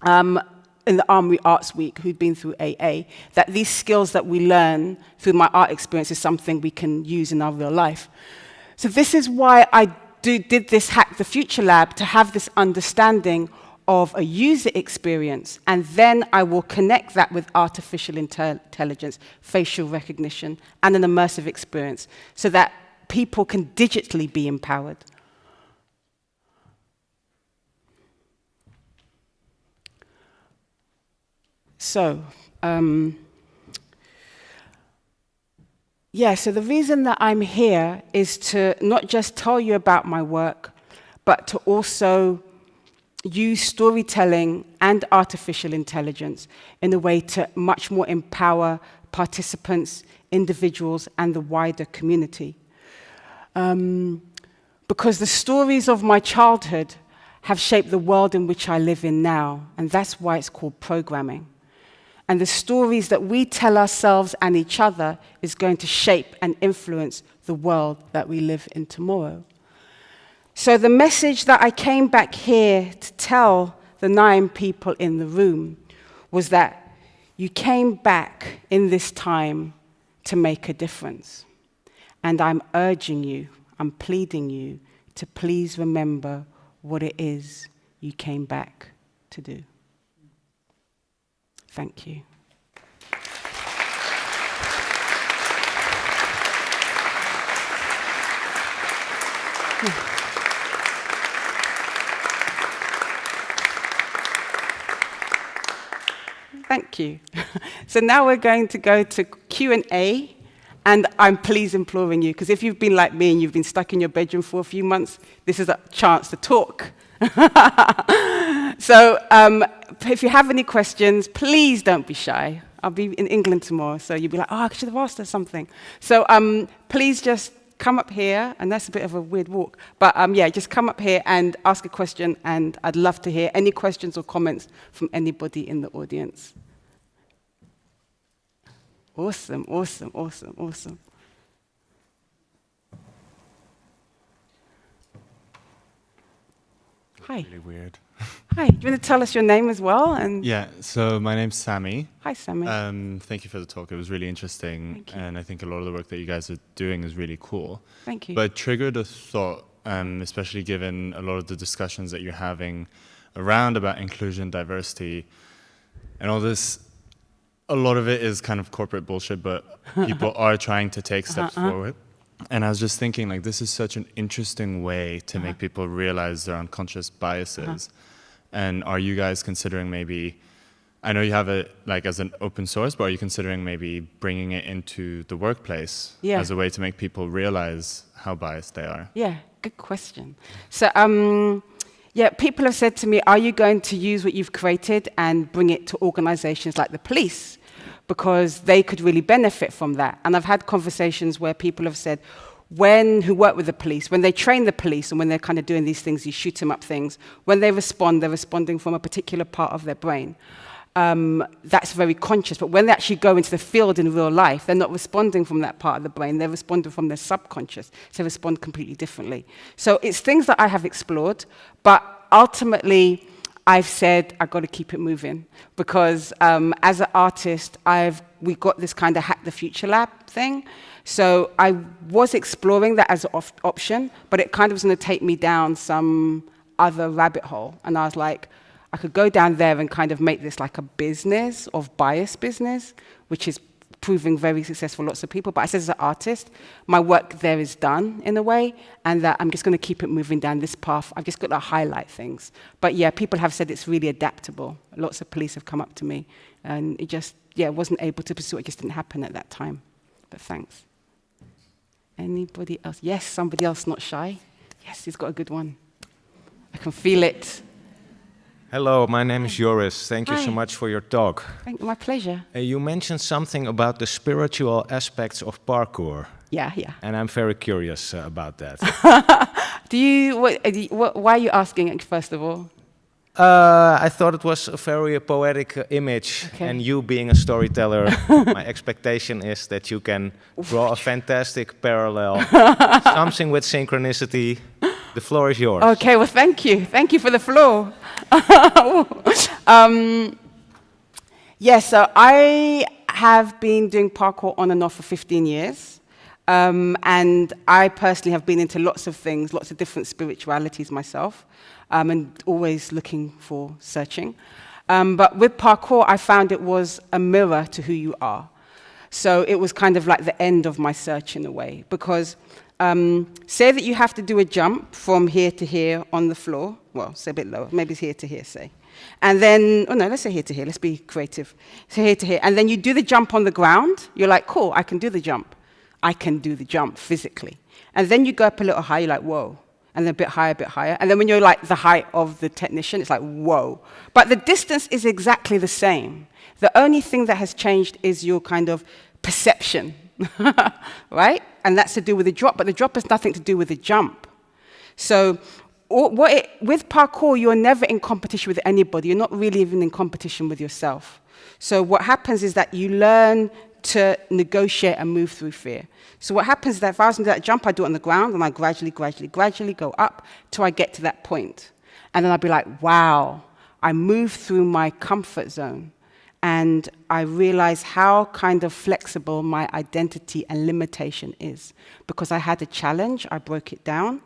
in the Armory Arts Week who'd been through AA, that these skills that we learn through my art experience is something we can use in our real life. So this is why I did this Hack the Future Lab, to have this understanding of a user experience, and then I will connect that with artificial intelligence, facial recognition, and an immersive experience, so that people can digitally be empowered. So, so the reason that I'm here is to not just tell you about my work, but to also use storytelling and artificial intelligence in a way to much more empower participants, individuals, and the wider community. Because the stories of my childhood have shaped the world in which I live in now, and that's why it's called programming. And the stories that we tell ourselves and each other is going to shape and influence the world that we live in tomorrow. So the message that I came back here to tell the 9 people in the room was that you came back in this time to make a difference. And I'm urging you, I'm pleading you to please remember what it is you came back to do. Thank you. Thank you. So now we're going to go to Q&A, and I'm please imploring you, because if you've been like me and you've been stuck in your bedroom for a few months, this is a chance to talk. So if you have any questions, please don't be shy. I'll be in England tomorrow, so you'll be like, oh, I should have asked her something. So please just come up here, and that's a bit of a weird walk, but yeah, just come up here and ask a question, and I'd love to hear any questions or comments from anybody in the audience. Awesome, awesome, awesome, awesome. Hi. Really weird. Hi, do you want to tell us your name as well? And yeah, so my name's Sammy. Hi, Sammy. Thank you for the talk. It was really interesting, and I think a lot of the work that you guys are doing is really cool. Thank you. But it triggered a thought, especially given a lot of the discussions that you're having around about inclusion, diversity, and all this. A lot of it is kind of corporate bullshit, but people are trying to take steps forward. And I was just thinking, like, this is such an interesting way to make people realize their unconscious biases. And are you guys considering maybe, I know you have it like as an open source, but are you considering maybe bringing it into the workplace as a way to make people realize how biased they are? Yeah, good question. So, yeah, people have said to me, are you going to use what you've created and bring it to organizations like the police? Because they could really benefit from that. And I've had conversations where people have said, who work with the police, when they train the police and when they're kind of doing these things, these shoot 'em up things, when they respond, they're responding from a particular part of their brain. That's very conscious. But when they actually go into the field in real life, they're not responding from that part of the brain. They're responding from their subconscious. So they respond completely differently. So it's things that I have explored, but ultimately, I've said I've got to keep it moving because as an artist, we got this kind of Hack the Future Lab thing. So I was exploring that as an option, but it kind of was going to take me down some other rabbit hole. And I was like, I could go down there and kind of make this like a business of bias business, which is proving very successful for lots of people. But I said as an artist, my work there is done in a way, and that I'm just going to keep it moving down this path. I've just got to highlight things. But yeah, people have said it's really adaptable. Lots of police have come up to me, and it just, wasn't able to pursue it. It just didn't happen at that time. But thanks. Anybody else? Yes, somebody else not shy. Yes, he's got a good one. I can feel it. Hello, my name is Joris. Thank you so Hi. much for your talk. My pleasure. You mentioned something about the spiritual aspects of parkour. Yeah. And I'm very curious about that. Why are you asking it, first of all? I thought it was a very poetic image, and you being a storyteller, my expectation is that you can draw a fantastic parallel, something with synchronicity. The floor is yours. Okay, well, thank you. Thank you for the floor. So I have been doing parkour on and off for 15 years. And I personally have been into lots of things, lots of different spiritualities myself, and always looking for searching. But with parkour, I found it was a mirror to who you are. So it was kind of like the end of my search in a way, because say that you have to do a jump from here to here on the floor. Well, say a bit lower, maybe it's here to here, say. And then, let's say here to here, let's be creative. So here to here, and then you do the jump on the ground. You're like, cool, I can do the jump. I can do the jump physically. And then you go up a little higher, you're like, whoa. And then a bit higher. And then when you're like the height of the technician, it's like, whoa. But the distance is exactly the same. The only thing that has changed is your kind of perception, right? And that's to do with the drop, but the drop has nothing to do with the jump. So with parkour, you're never in competition with anybody. You're not really even in competition with yourself. So what happens is that you learn to negotiate and move through fear. So what happens is that if I was to do that jump, I do it on the ground, and I gradually go up till I get to that point. And then I'll be like, wow, I moved through my comfort zone. And I realize how kind of flexible my identity and limitation is. Because I had a challenge, I broke it down,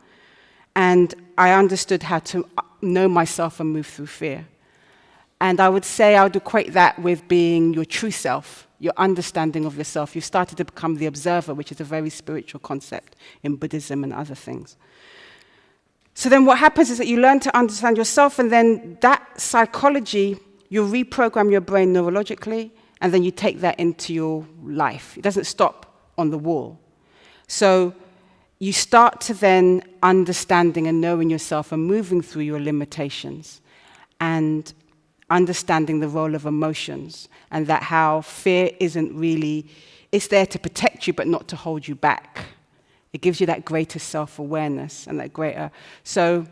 and I understood how to know myself and move through fear. And I would say I would equate that with being your true self, your understanding of yourself. You started to become the observer, which is a very spiritual concept in Buddhism and other things. So then what happens is that you learn to understand yourself, and then that psychology, you reprogram your brain neurologically, and then you take that into your life. It doesn't stop on the wall. So you start to then understanding and knowing yourself and moving through your limitations and understanding the role of emotions, and that how fear isn't really, it's there to protect you but not to hold you back. It gives you that greater self-awareness and that greater. So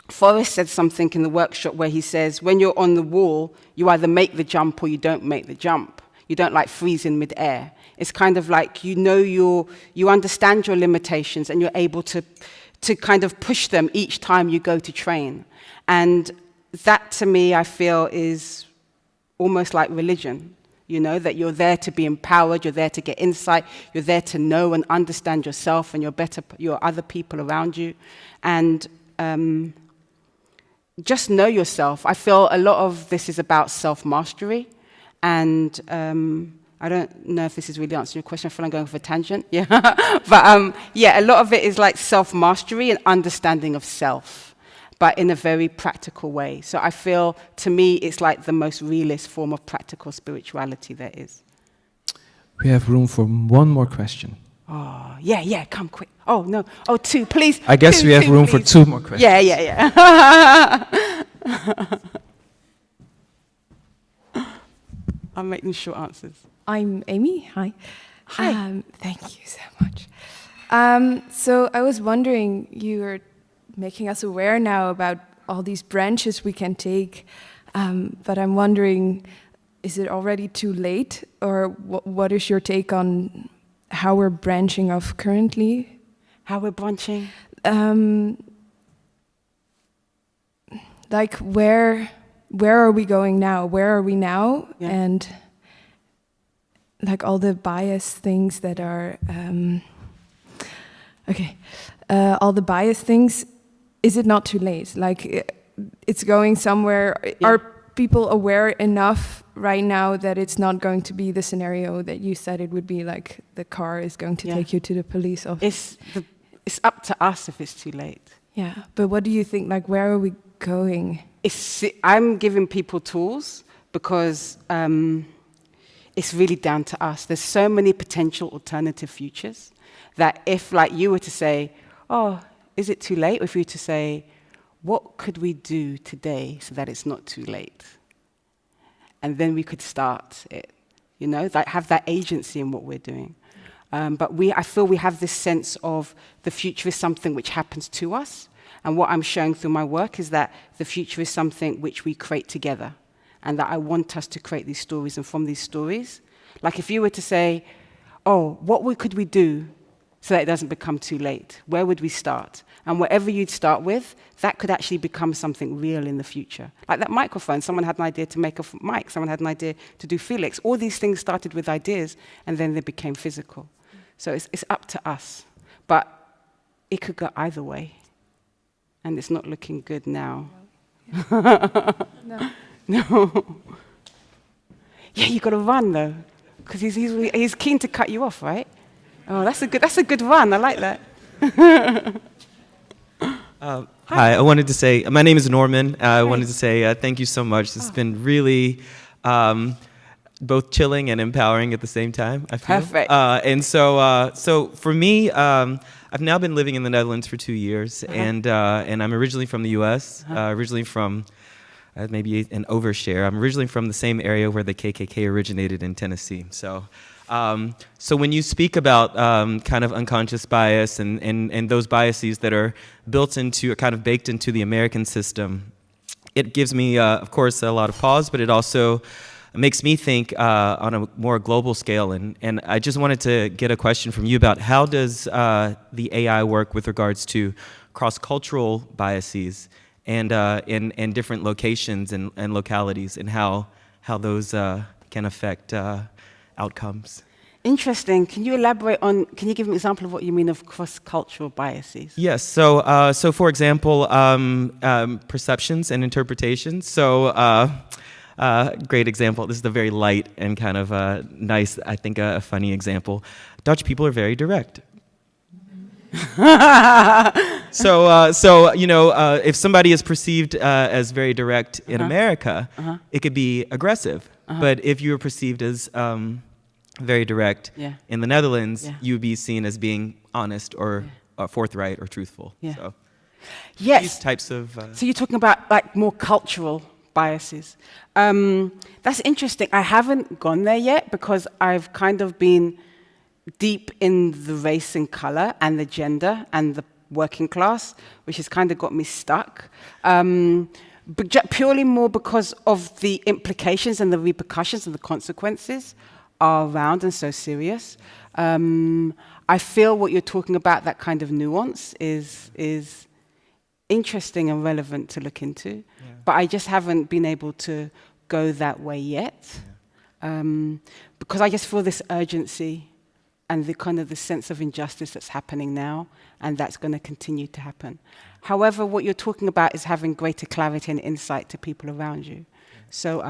Forrest said something in the workshop where he says, when you're on the wall, you either make the jump or you don't make the jump. You don't like freeze in midair. It's kind of like you understand your limitations and you're able to kind of push them each time you go to train. And that to me, I feel, is almost like religion. You know, that you're there to be empowered, you're there to get insight, you're there to know and understand yourself and your other people around you. And just know yourself. I feel a lot of this is about self-mastery. And I don't know if this is really answering your question. I feel I'm going off a tangent. Yeah. But yeah, a lot of it is like self-mastery and understanding of self, but in a very practical way. So I feel, to me, it's like the most realist form of practical spirituality there is. We have room for one more question. Oh, yeah, come quick. Oh, no. Oh, two, please. I guess we have room for two more questions. Yeah. I'll make them short answers. I'm Amy. Hi. Thank you so much. So I was wondering, you are making us aware now about all these branches we can take, but I'm wondering, is it already too late, or what is your take on how we're branching off currently? How we're branching? Like where are we going now? Where are we now? Yeah. And like all the bias things that are all the bias things. Is it not too late? Like, it's going somewhere. Yeah. Are people aware enough right now that it's not going to be the scenario that you said it would be, like the car is going to take you to the police office? It's up to us if it's too late. Yeah, but what do you think? Like, where are we going? I'm giving people tools because it's really down to us. There's so many potential alternative futures that if, like, you were to say, oh, is it too late? Or if you were to say, what could we do today so that it's not too late? And then we could start it, you know, like have that agency in what we're doing. But I feel we have this sense of the future is something which happens to us. And what I'm showing through my work is that the future is something which we create together. And that I want us to create these stories. And from these stories, like if you were to say, oh, what could we do so that it doesn't become too late? Where would we start? And whatever you'd start with, that could actually become something real in the future. Like that microphone, someone had an idea to make a mic, someone had an idea to do Felix. All these things started with ideas, and then they became physical. So it's up to us. But it could go either way. And it's not looking good now. No. Yeah, you got to run, though, because he's keen to cut you off, right? Oh, that's a good run. I like that. Hi, I wanted to say, my name is Norman. I wanted to say thank you so much. It's been really both chilling and empowering at the same time, I feel. Perfect. And so for me, I've now been living in the Netherlands for 2 years, and I'm originally from the U.S., originally from maybe an overshare. I'm originally from the same area where the KKK originated in Tennessee. So when you speak about kind of unconscious bias and those biases that are built into, or kind of baked into the American system, it gives me, of course, a lot of pause, but it also makes me think on a more global scale. And I just wanted to get a question from you about how does the AI work with regards to cross-cultural biases and in different locations and localities, and how those can affect outcomes. Interesting. Can you elaborate on, can you give an example of what you mean of cross-cultural biases? Yes, so for example, perceptions and interpretations. So great example, this is a very light and kind of nice, I think a funny example. Dutch people are very direct. So you know, if somebody is perceived as very direct in America, it could be aggressive. But if you were perceived as very direct in the Netherlands, you would be seen as being honest or forthright or truthful. So, yes. These types of. So you're talking about like more cultural biases. That's interesting. I haven't gone there yet because I've kind of been deep in the race and color and the gender and the working class, which has kind of got me stuck. But purely more because of the implications and the repercussions and the consequences are around and so serious. I feel what you're talking about, that kind of nuance, is interesting and relevant to look into. But I just haven't been able to go that way yet. Because I just feel this urgency and the kind of the sense of injustice that's happening now, and that's going to continue to happen. However, what you're talking about is having greater clarity and insight to people around you. So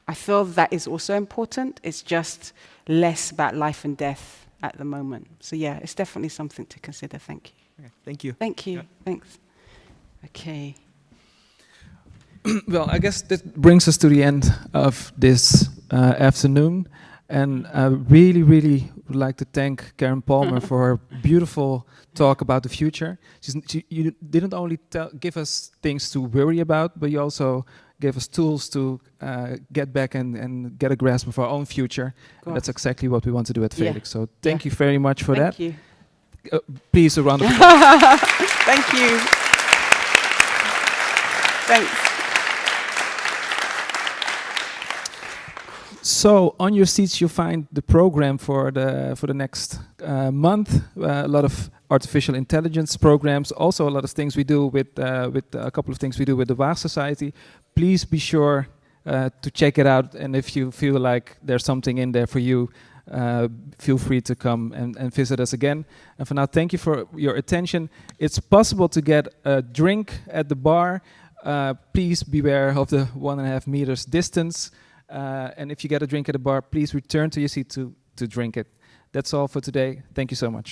I feel that is also important. It's just less about life and death at the moment. So yeah, it's definitely something to consider. Thank you. Thank you. Thank you. Thanks. Okay. Well, I guess that brings us to the end of this afternoon. And I really, really would like to thank Karen Palmer for her beautiful talk about the future. You didn't only give us things to worry about, but you also gave us tools to get back and get a grasp of our own future. And that's exactly what we want to do at TEDx. So thank you very much for that. Thank you. Please, a round of applause. Thank you. Thanks. So on your seats you'll find the program for the next month. A lot of artificial intelligence programs, also a lot of things we do with a couple of things we do with the Waag Society. Please be sure to check it out, and if you feel like there's something in there for you, feel free to come and visit us again. And for now, thank you for your attention. It's possible to get a drink at the bar. Please beware of the 1.5 meters distance. And if you get a drink at a bar, please return to your seat to drink it. That's all for today. Thank you so much.